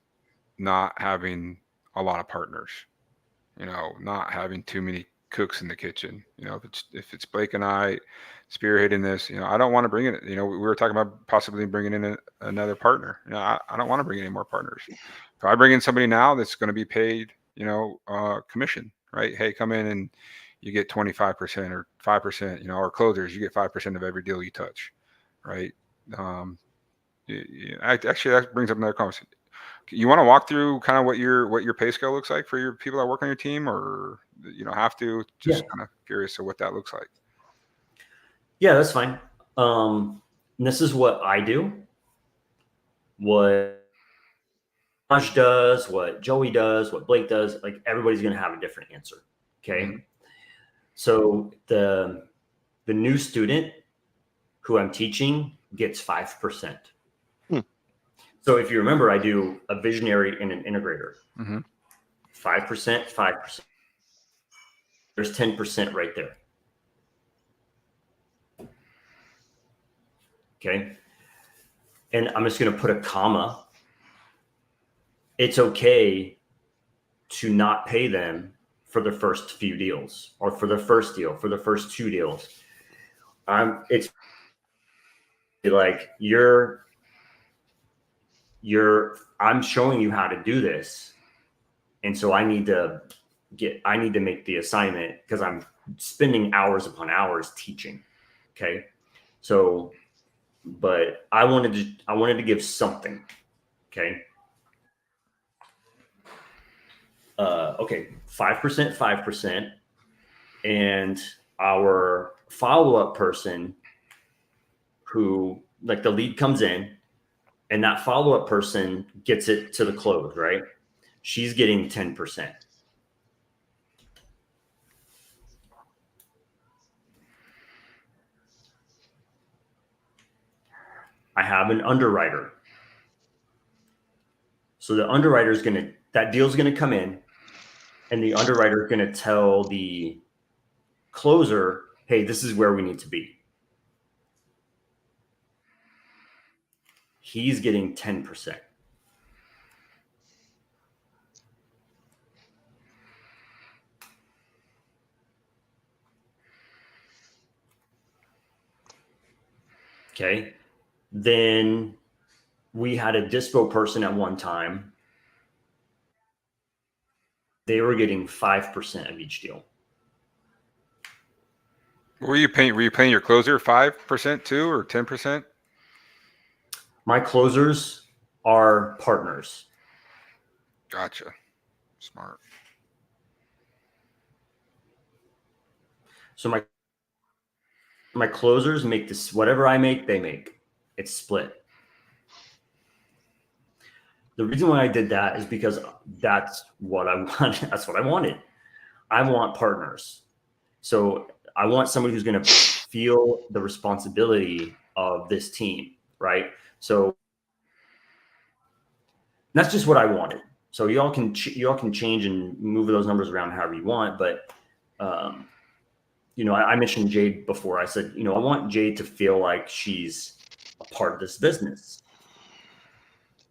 not having a lot of partners, you know, not having too many cooks in the kitchen. You know, if it's Blake and I spearheading this, you know, I don't want to bring in, you know, we were talking about possibly bringing in another partner. You know, I don't want to bring in any more partners. If I bring in somebody now that's going to be paid, you know, commission, right? Hey, come in and you get 25% or 5%, you know, or closers, you get 5% of every deal you touch, right? Actually, that brings up another conversation. You want to walk through kind of what your pay scale looks like for your people that work on your team, or you don't have to? Just kind of curious of what that looks like. Yeah, that's fine. This is what I do. What Josh does, what Joey does, what Blake does. Like everybody's going to have a different answer. Okay. Mm-hmm. So the new student who I'm teaching gets 5%. So if you remember, I do a visionary and an integrator. 5%, 5%. There's 10% right there. Okay. And I'm just going to put a comma. It's okay to not pay them for the first few deals, or for the first deal, for the first 2 deals. It's like I'm showing you how to do this. And so I need to make the assignment because I'm spending hours upon hours teaching. Okay. So, but I wanted to give something. Okay. Okay. 5%, 5%. And our follow-up person who, like, the lead comes in, and that follow-up person gets it to the close, right? She's getting 10%. I have an underwriter. So the underwriter is that deal's going to come in, and the underwriter is going to tell the closer, hey, this is where we need to be. He's getting 10%. Okay. Then we had a dispo person at one time. They were getting 5% of each deal. Were you paying your closer 5% too, or 10%? My closers are partners. Gotcha. Smart. So my closers make this, whatever I make, they make. It's split. The reason why I did that is because that's what I wanted. That's what I wanted. I want partners. So I want somebody who's going to feel the responsibility of this team, right? So that's just what I wanted. So y'all can change and move those numbers around however you want. But, you know, I mentioned Jade before. I said, you know, I want Jade to feel like she's a part of this business,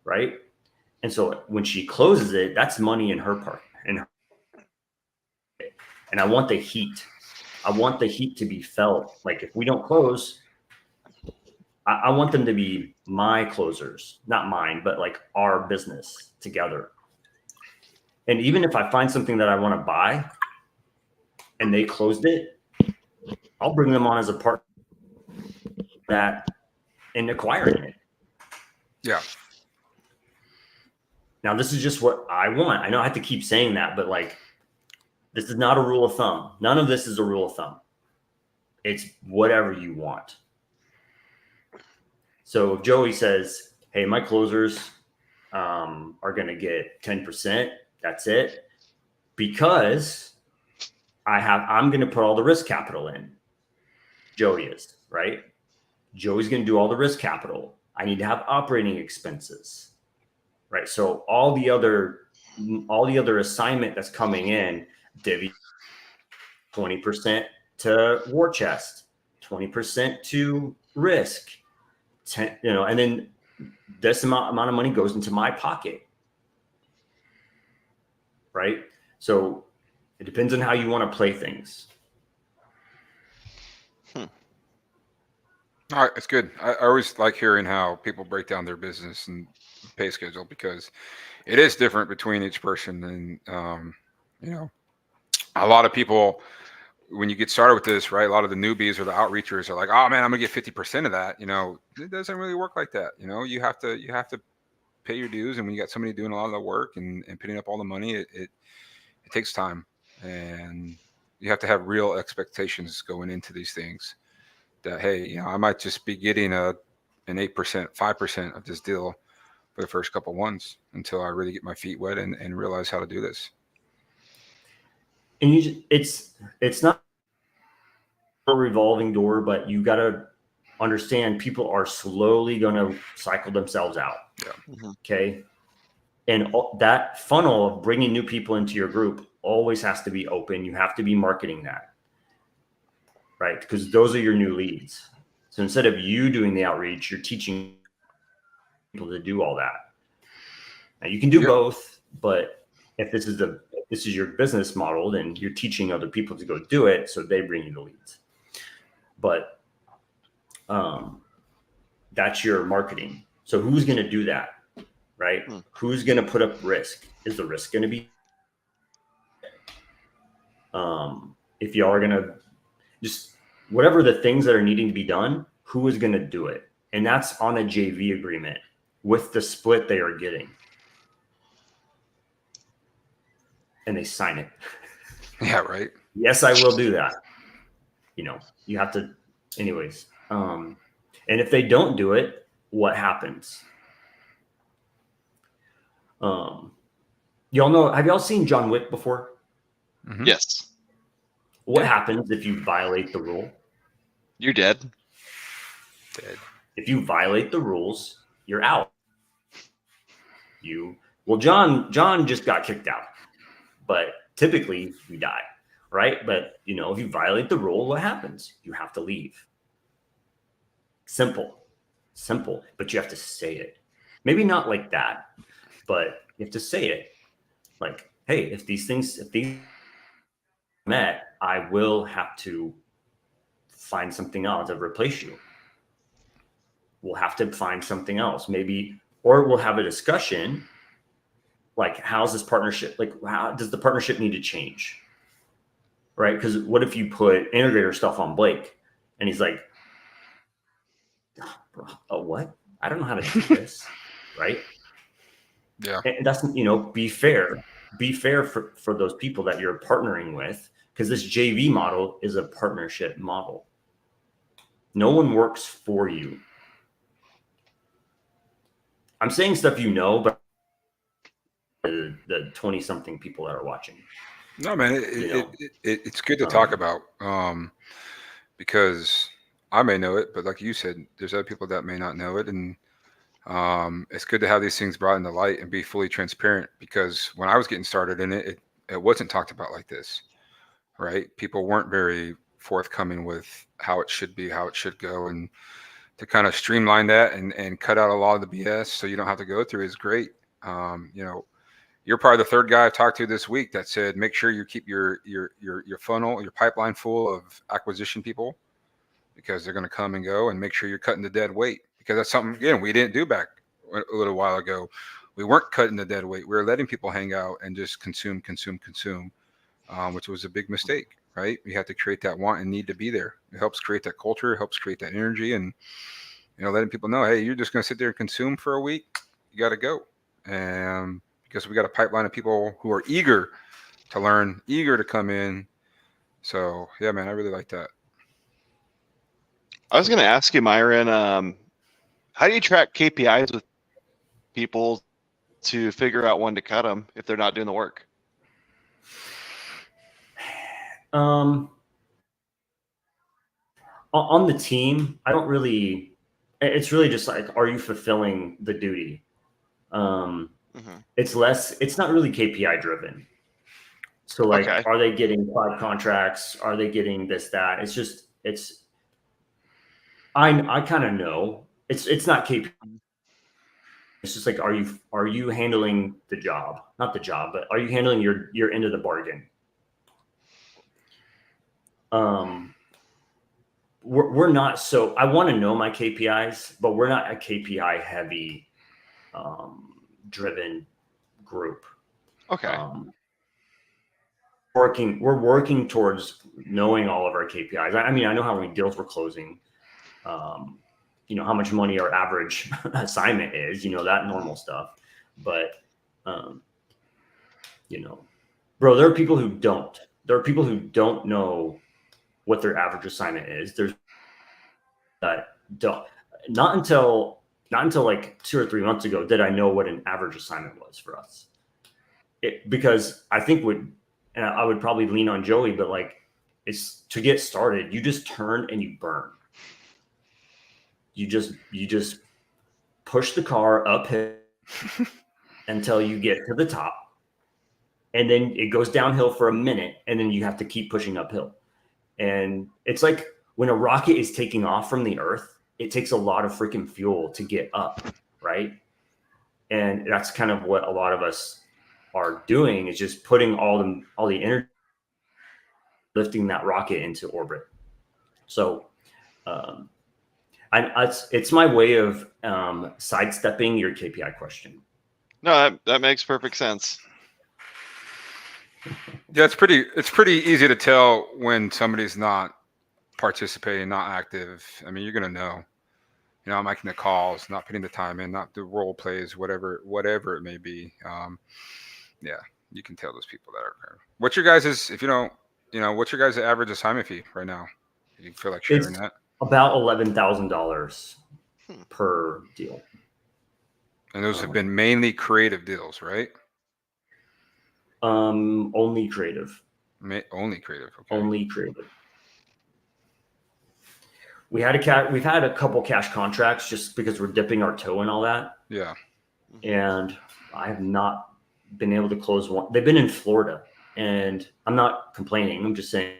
right? And so when she closes it, that's money in her part. And I want the heat. I want the heat to be felt. Like if we don't close, I want them to be my closers, not mine, but like our business together. And even if I find something that I want to buy and they closed it, I'll bring them on as a partner that in acquiring it. Yeah. Now, this is just what I want. I know I have to keep saying that, but like, this is not a rule of thumb. None of this is a rule of thumb. It's whatever you want. So if Joey says, hey, my closers are going to get 10%, that's it. Because I'm going to put all the risk capital in. Joey is, right? Joey's going to do all the risk capital. I need to have operating expenses, right? So all the other assignment that's coming in, divvy 20% to war chest, 20% to risk, 10, you know, and then this amount of money goes into my pocket, right? So it depends on how you want to play things. All right, it's good. I always like hearing how people break down their business and pay schedule, because it is different between each person. And you know, a lot of people, when you get started with this, right, a lot of the newbies or the outreachers are like, oh man, I'm gonna get 50% of that. You know, it doesn't really work like that. You know, you have to pay your dues, and when you got somebody doing a lot of the work and putting up all the money, it takes time, and you have to have real expectations going into these things. That, hey, you know, I might just be getting an 8%, 5% of this deal for the first couple ones until I really get my feet wet and realize how to do this. And it's not a revolving door, but you got to understand people are slowly going to cycle themselves out. Yeah. Mm-hmm. Okay. And that funnel of bringing new people into your group always has to be open. You have to be marketing that, right? Because those are your new leads. So instead of you doing the outreach, you're teaching people to do all that. Now you can do both, but if this is your business model, then you're teaching other people to go do it, so they bring you the leads. But that's your marketing. So who's going to do that, right? Who's going to put up risk? Is the risk going to be? If y'all are going to just whatever the things that are needing to be done, who is going to do it? And that's on a JV agreement with the split they are getting. And they sign it. Yeah, right. Yes, I will do that. You know, you have to, anyways. And if they don't do it, what happens? Y'all know, have y'all seen John Wick before? Mm-hmm. Yes. What happens if you violate the rule? You're dead. If you violate the rules, you're out. John just got kicked out, but typically you die, right? But you know, if you violate the rule, what happens? You have to leave. Simple, but you have to say it. Maybe not like that, but you have to say it. Like, hey, if these met, I will have to find something else to replace you. We'll have to find something else, maybe, or we'll have a discussion. Like, how's this partnership? Like, how does the partnership need to change? Right? Because what if you put integrator stuff on Blake and he's like, oh, what? I don't know how to do this. Right? Yeah. And that's, you know, be fair for those people that you're partnering with, because this JV model is a partnership model. No one works for you. I'm saying stuff you know, but the 20-something people that are watching. No, man, it's good to talk about. because I may know it, but like you said, there's other people that may not know it. And it's good to have these things brought into light and be fully transparent, because when I was getting started in it, it wasn't talked about like this, right? People weren't very forthcoming with how it should be, how it should go. And to kind of streamline that and cut out a lot of the BS so you don't have to go through is great. You know, you're probably the third guy I've talked to this week that said, make sure you keep your funnel, your pipeline full of acquisition people, because they're going to come and go, and make sure you're cutting the dead weight, because that's something, again, we didn't do back a little while ago. We weren't cutting the dead weight. We were letting people hang out and just consume, which was a big mistake, right? We have to create that want and need to be there. It helps create that culture, it helps create that energy, and, you know, letting people know, hey, you're just going to sit there and consume for a week. You got to go. And because we got a pipeline of people who are eager to learn, eager to come in. So yeah, man, I really like that. I was going to ask you, Myron, how do you track KPIs with people to figure out when to cut them if they're not doing the work? On the team, I don't really, it's really just like, are you fulfilling the duty? It's not really KPI driven. So like, Okay. Are they getting 5 contracts? Are they getting this, that? I kind of know it's not KPI. It's just like, are you handling the job? Not the job, but are you handling your end of the bargain? We're not, so I want to know my KPIs, but we're not a KPI heavy driven group. Okay. We're working towards knowing all of our KPIs. I mean, I know how many deals we're closing, you know, how much money our average assignment is, you know, that normal stuff. But, you know, bro, there are people who don't know what their average assignment is. There's that don't, not until like 2 or 3 months ago did I know what an average assignment was for us. Because I think and I would probably lean on Joey, but like, it's to get started, you just turn and you burn. You just push the car uphill until you get to the top, and then it goes downhill for a minute, and then you have to keep pushing uphill. And it's like when a rocket is taking off from the Earth, it takes a lot of freaking fuel to get up, right? And that's kind of what a lot of us are doing, is just putting all the energy, lifting that rocket into orbit. So it's my way of sidestepping your KPI question. No, that makes perfect sense. Yeah, it's pretty easy to tell when somebody's not participating, not active. I mean, you're gonna know. You know, not making the calls, not putting the time in, not the role plays, whatever it may be. Yeah, you can tell those people that are. What's your guys', if you don't, you know, what's your guys' average assignment fee right now? You feel like sharing that? About $11,000 per deal. And those have been mainly creative deals, right? Only creative. Only creative. Okay. Only creative. We've had a couple cash contracts just because we're dipping our toe in all that. Yeah. And I have not been able to close one. They've been in Florida, and I'm not complaining. I'm just saying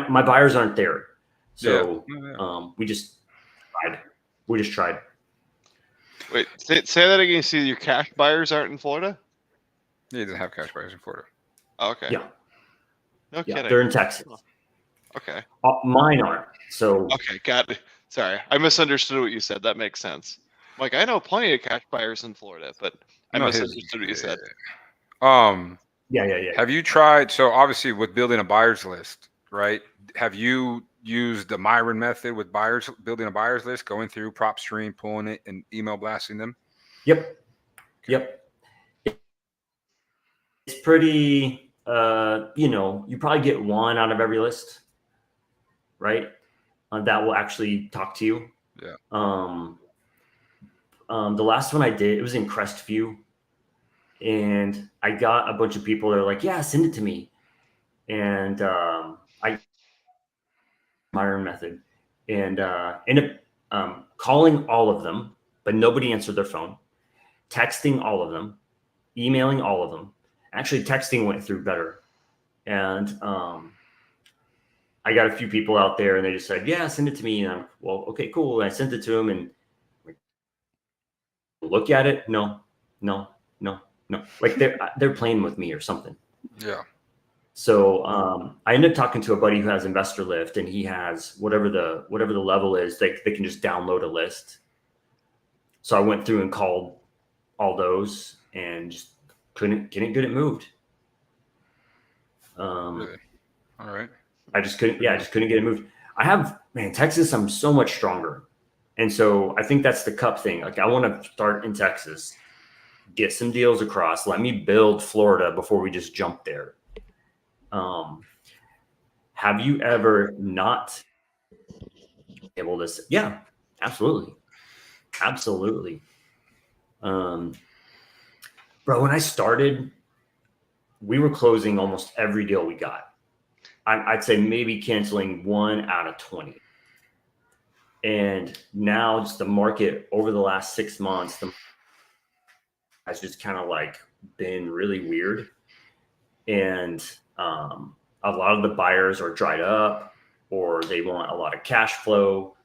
my buyers aren't there. So we just tried. Wait, say that again. See, your cash buyers aren't in Florida? Yeah, he doesn't have cash buyers in Florida. Oh, okay. Yeah. No kidding. They're in Texas. Okay. Mine aren't. So okay, got it. Sorry, I misunderstood what you said. That makes sense. Like, I know plenty of cash buyers in Florida, but I misunderstood what you said. Yeah. Have you tried? So obviously, with building a buyer's list, right? Have you used the Myron method with buyers, building a buyer's list, going through prop stream, pulling it, and email blasting them? Yep. It's pretty. You know, you probably get one out of every list, right? That will actually talk to you. Yeah. The last one I did, it was in Crestview, and I got a bunch of people that are like, "Yeah, send it to me," and modern method, and ended up calling all of them, but nobody answered their phone. Texting all of them, emailing all of them. Actually, texting went through better, and I got a few people out there, and they just said, "Yeah, send it to me." And I'm, well, okay, cool. And I sent it to them, and look at it. No. Like they're playing with me or something. Yeah. So I ended up talking to a buddy who has Investor Lift, and he has whatever the level is, they can just download a list. So I went through and called all those, and just couldn't get it moved. Really? All right. I just couldn't get it moved. Texas, I'm so much stronger. And so I think that's the cup thing. Like, I want to start in Texas, get some deals across. Let me build Florida before we just jump there. Have you ever not able to say, yeah, absolutely. Bro, when I started, we were closing almost every deal we got. I'd say maybe canceling 1 out of 20. And now just the market over the last 6 months has just kind of like been really weird. And a lot of the buyers are dried up, or they want a lot of cash flow.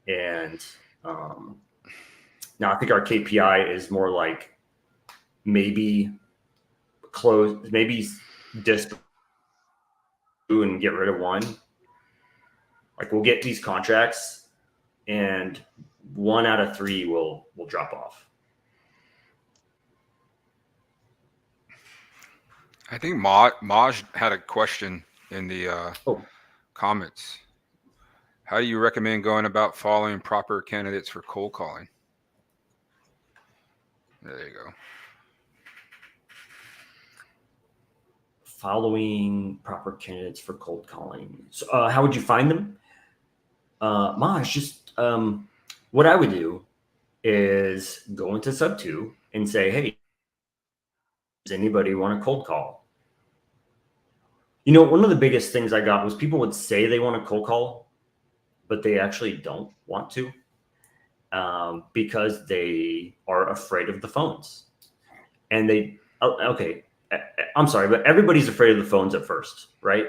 And now I think our KPI is more like maybe disp and get rid of one. Like, we'll get these contracts, and 1 out of 3 will drop off. I think Maj had a question in the comments. How do you recommend going about following proper candidates for cold calling? There you go. Following proper candidates for cold calling. So how would you find them? Maj, just what I would do is go into sub 2 and say, hey, does anybody want a cold call? You know, one of the biggest things I got was people would say they want a cold call, but they actually don't want to, because they are afraid of the phones. And I'm sorry, but everybody's afraid of the phones at first, right?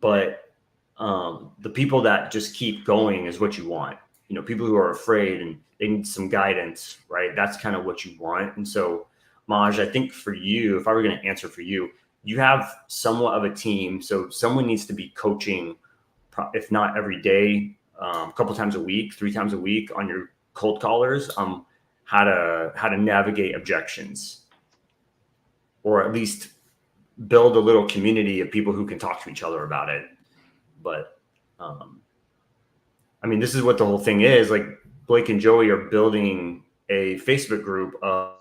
But the people that just keep going is what you want. You know, people who are afraid and they need some guidance, right? That's kind of what you want. And so, Maj, I think for you, if I were going to answer for you, you have somewhat of a team. So someone needs to be coaching, if not every day, a couple times a week, 3 times a week on your cold callers, how to navigate objections, or at least build a little community of people who can talk to each other about it. But I mean, this is what the whole thing is. Like, Blake and Joey are building a Facebook group of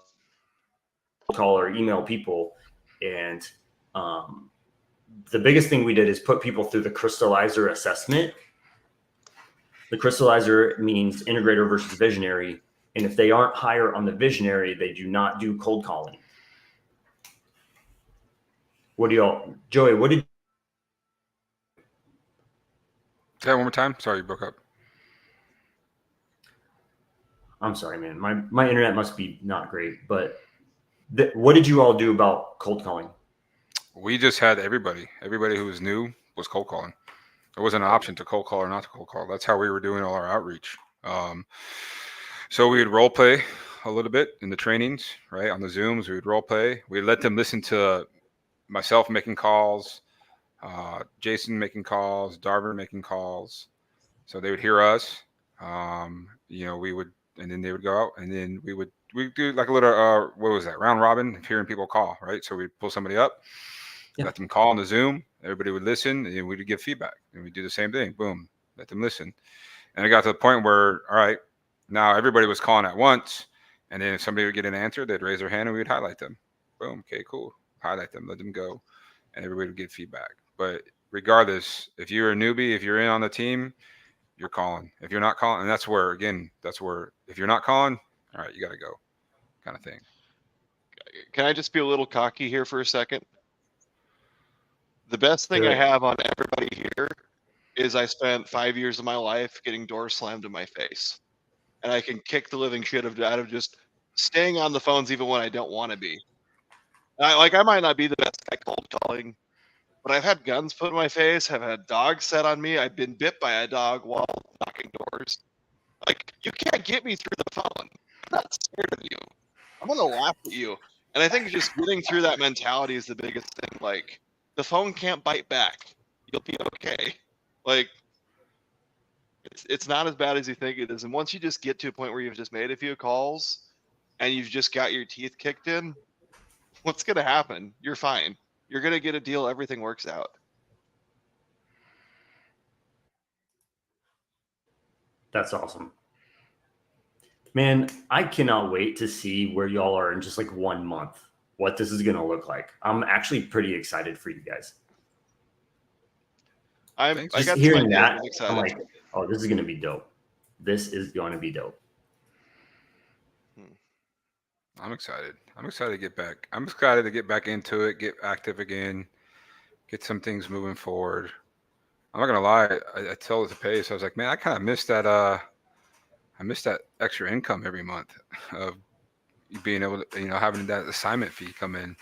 call or email people. And the biggest thing we did is put people through the crystallizer assessment. The crystallizer means integrator versus visionary. And if they aren't higher on the visionary, they do not do cold calling. Joey, what did you? Say that one more time. Sorry, you broke up. I'm sorry, man. My internet must be not great, but what did you all do about cold calling? We just had everybody who was new was cold calling. There wasn't an option to cold call or not to cold call. That's how we were doing all our outreach. So we would role play a little bit in the trainings, right? On the Zooms, we would role play. We let them listen to myself making calls, Jason making calls, Darvin making calls. So they would hear us. We would, and then they would go out, and then we'd do like a little what was that, round robin, hearing people call, right? So we'd pull somebody up, let them call on the Zoom. Everybody would listen, and we'd give feedback, and we'd do the same thing. Boom, let them listen. And it got to the point where, all right, now everybody was calling at once, and then if somebody would get an answer, they'd raise their hand, and we would highlight them. Boom, okay, cool. Highlight them, let them go, and everybody would get feedback. But regardless, if you're a newbie, if you're in on the team, you're calling. If you're not calling, and that's where if you're not calling, all right, you got to go, kind of thing. Can I just be a little cocky here for a second? The best thing I Good. have on everybody here is I spent 5 years of my life getting doors slammed in my face. And I can kick the living shit out of just staying on the phones even when I don't want to be. I might not be the best at cold calling, but I've had guns put in my face, have had dogs set on me, I've been bit by a dog while knocking doors. Like, you can't get me through the phone. I'm not scared of you. I'm gonna laugh at you. And I think just getting through that mentality is the biggest thing. Like, the phone can't bite back. You'll be okay. Like, it's not as bad as you think it is. And once you just get to a point where you've just made a few calls and you've just got your teeth kicked in, what's gonna happen? You're fine. You're gonna get a deal. Everything works out. That's awesome. Man, I cannot wait to see where y'all are in just like 1 month, what this is going to look like. I'm actually pretty excited for you guys. I Thanks. got Just some hearing ideas. that, I'm I'm excited. like, oh, this is going to be dope. This is going to be dope. I'm excited. I'm excited to get back. I'm excited to get back into it, get active again, get some things moving forward. I'm not gonna lie. I told it to Pace. I was like, man, I kind of missed that. I missed that extra income every month of being able to, having that assignment fee come in.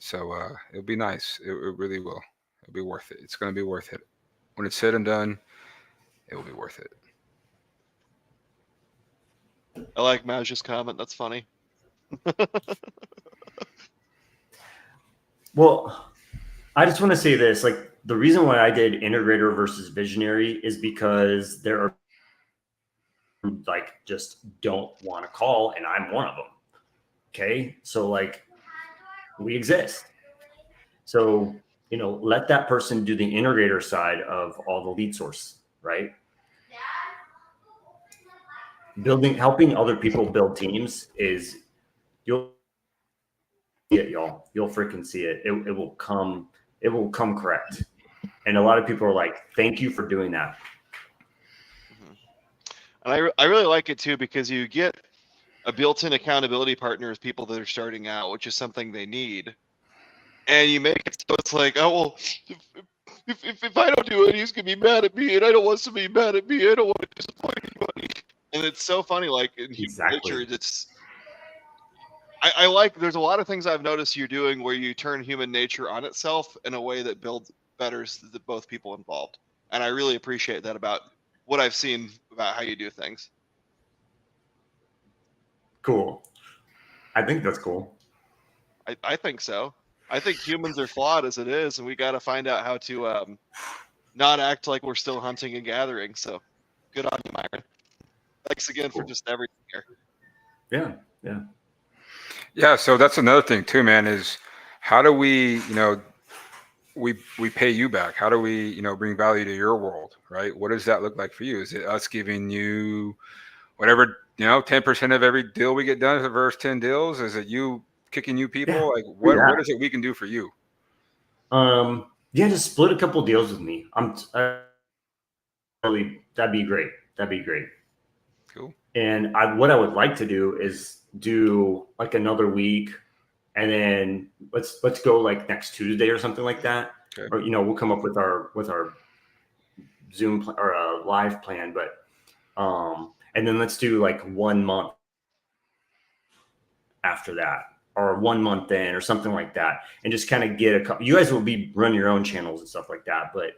So it'll be nice. It really will. It'll be worth it. It's gonna be worth it. When it's said and done, it will be worth it. I like Maj's comment. That's funny. Well, I just want to say this, like the reason why I did integrator versus visionary is because there are like just don't want to call and I'm one of them. Okay. So like we exist. So, let that person do the integrator side of all the lead source, right? Helping other people build teams is you'll see it, y'all. You'll freaking see it. It will come. It will come correct. And a lot of people are like, "Thank you for doing that." And I really like it too because you get a built-in accountability partner with people that are starting out, which is something they need. And you make it so it's like, oh well, if I don't do it, he's gonna be mad at me, and I don't want somebody mad at me. I don't want to disappoint anybody. And it's so funny, like in human nature, I like. There's a lot of things I've noticed you're doing where you turn human nature on itself in a way that betters both people involved, and I really appreciate that about what I've seen about how you do things. Cool. I think that's cool. I think so. I think humans are flawed as it is, and we got to find out how to not act like we're still hunting and gathering. So, good on you, Myron. Thanks again for just everything here. Yeah. So that's another thing too, man. Is how do we, we pay you back? How do we, bring value to your world, right? What does that look like for you? Is it us giving you whatever, 10% of every deal we get done is the first 10 deals? Is it you kicking you people? Yeah, like what is it we can do for you? Just split a couple deals with me. That'd be great. Cool. And what I would like to do is do like another week, and then let's go like next Tuesday or something like that. Okay. Or we'll come up with our Zoom or live plan, but and then let's do like 1 month after that, or 1 month in, or something like that, and just kind of get a couple. You guys will be run your own channels and stuff like that, but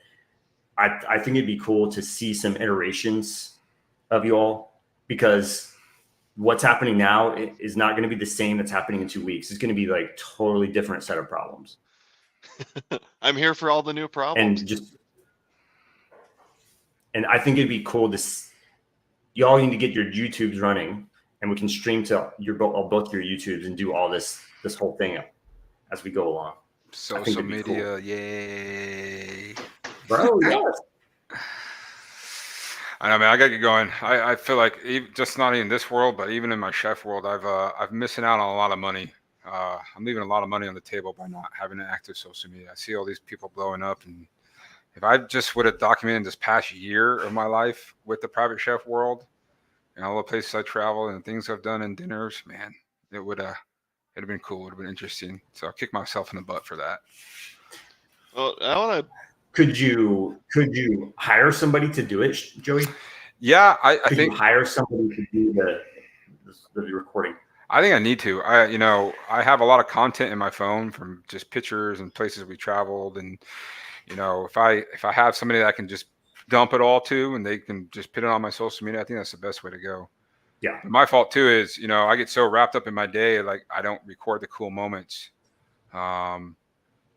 I think it'd be cool to see some iterations of you all, because what's happening now is not going to be the same that's happening in 2 weeks. It's going to be like totally different set of problems. I'm here for all the new problems. And I think it'd be cool y'all need to get your YouTubes running, and we can stream to both your YouTubes and do all this whole thing as we go along. Social media, cool. Yay, bro! Yes. I know, man. I gotta get going. I feel like just not in this world, but even in my chef world, I've missing out on a lot of money. I'm leaving a lot of money on the table by not having an active social media. I see all these people blowing up, and if I just would have documented this past year of my life with the private chef world and all the places I travel and things I've done and dinners, man, it would have been cool. It would have been interesting. So I'll kick myself in the butt for that. Well, I want to. Could you hire somebody to do it, Joey? Yeah, I Could think you hire somebody to do the recording? I think I need to. I have a lot of content in my phone from just pictures and places we traveled, and if I have somebody that I can just dump it all to, and they can just put it on my social media, I think that's the best way to go. Yeah. But my fault too is, I get so wrapped up in my day, like I don't record the cool moments,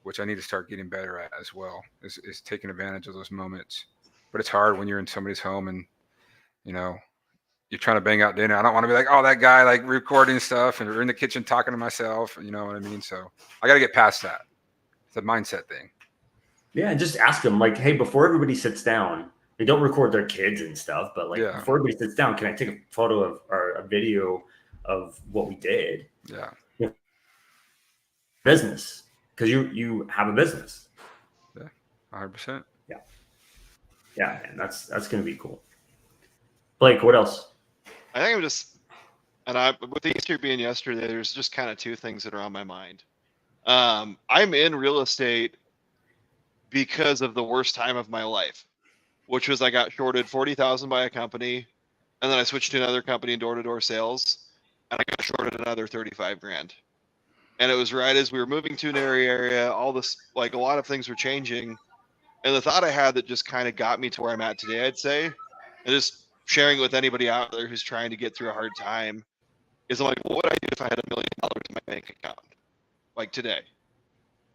which I need to start getting better at as well. Is taking advantage of those moments. But it's hard when you're in somebody's home and you're trying to bang out dinner. I don't want to be like, oh, that guy like recording stuff and we're in the kitchen talking to myself. You know what I mean? So I got to get past that. It's a mindset thing. Yeah, and just ask them like, hey, before everybody sits down, they don't record their kids and stuff, but like before everybody sits down, can I take a photo of or a video of what we did? Yeah. Business, because you have a business. Yeah, 100%. Yeah. Yeah, and that's going to be cool. Blake, what else? I think with Easter being yesterday, there's just kind of two things that are on my mind. I'm in real estate because of the worst time of my life, which was I got shorted 40,000 by a company, and then I switched to another company in door-to-door sales, and I got shorted another 35 grand. And it was right as we were moving to an area, all this, like a lot of things were changing. And the thought I had that just kind of got me to where I'm at today, I'd say, and just sharing it with anybody out there who's trying to get through a hard time, is I'm like, what would I do if I had $1 million in my bank account? Like today.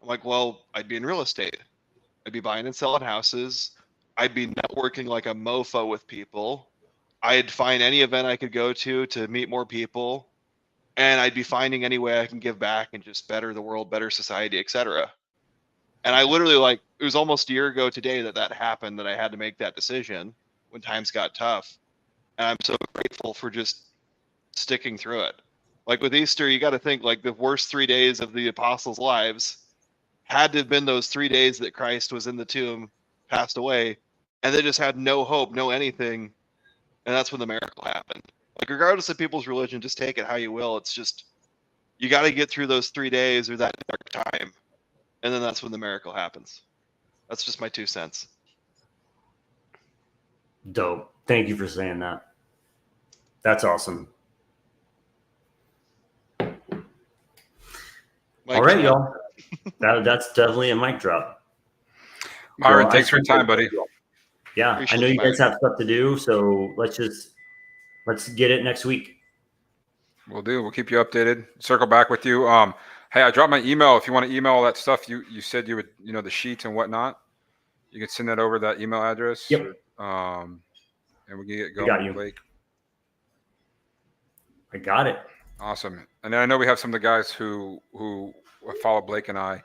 I'm like, well, I'd be in real estate. I'd be buying and selling houses. I'd be networking like a mofo with people. I'd find any event I could go to meet more people. And I'd be finding any way I can give back and just better the world, better society, etc. And I literally, like, it was almost a year ago today that happened, that I had to make that decision when times got tough. And I'm so grateful for just sticking through it. Like with Easter, you got to think like the worst 3 days of the apostles' lives had to have been those 3 days that Christ was in the tomb, passed away, and they just had no hope, no anything. And that's when the miracle happened. Like, regardless of people's religion, just take it how you will. It's just, you got to get through those 3 days or that dark time. And then that's when the miracle happens. That's just my 2 cents. Dope. Thank you for saying that. That's awesome. All right, y'all. That's definitely a mic drop. Myron, well, thanks for your time, buddy. Yeah, appreciate I know you guys have stuff to do, so let's get it next week. We'll do. We'll keep you updated. Circle back with you. Hey, I dropped my email. If you want to email all that stuff, you said you would, the sheets and whatnot. You can send that over that email address. Yep. And we can get going with Blake. I got it. Awesome. And then I know we have some of the guys who follow Blake and I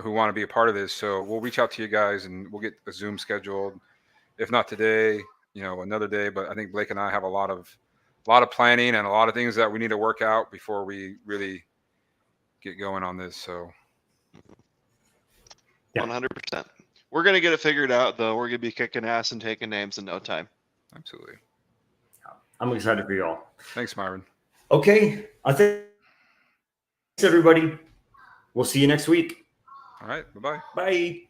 who want to be a part of this. So we'll reach out to you guys and we'll get a Zoom scheduled. If not today, another day. But I think Blake and I have a lot of planning and a lot of things that we need to work out before we really get going on this. So 100%. We're going to get it figured out, though. We're going to be kicking ass and taking names in no time. Absolutely. I'm excited for y'all. Thanks, Myron. Okay. Thanks, everybody. We'll see you next week. All right. Bye-bye. Bye.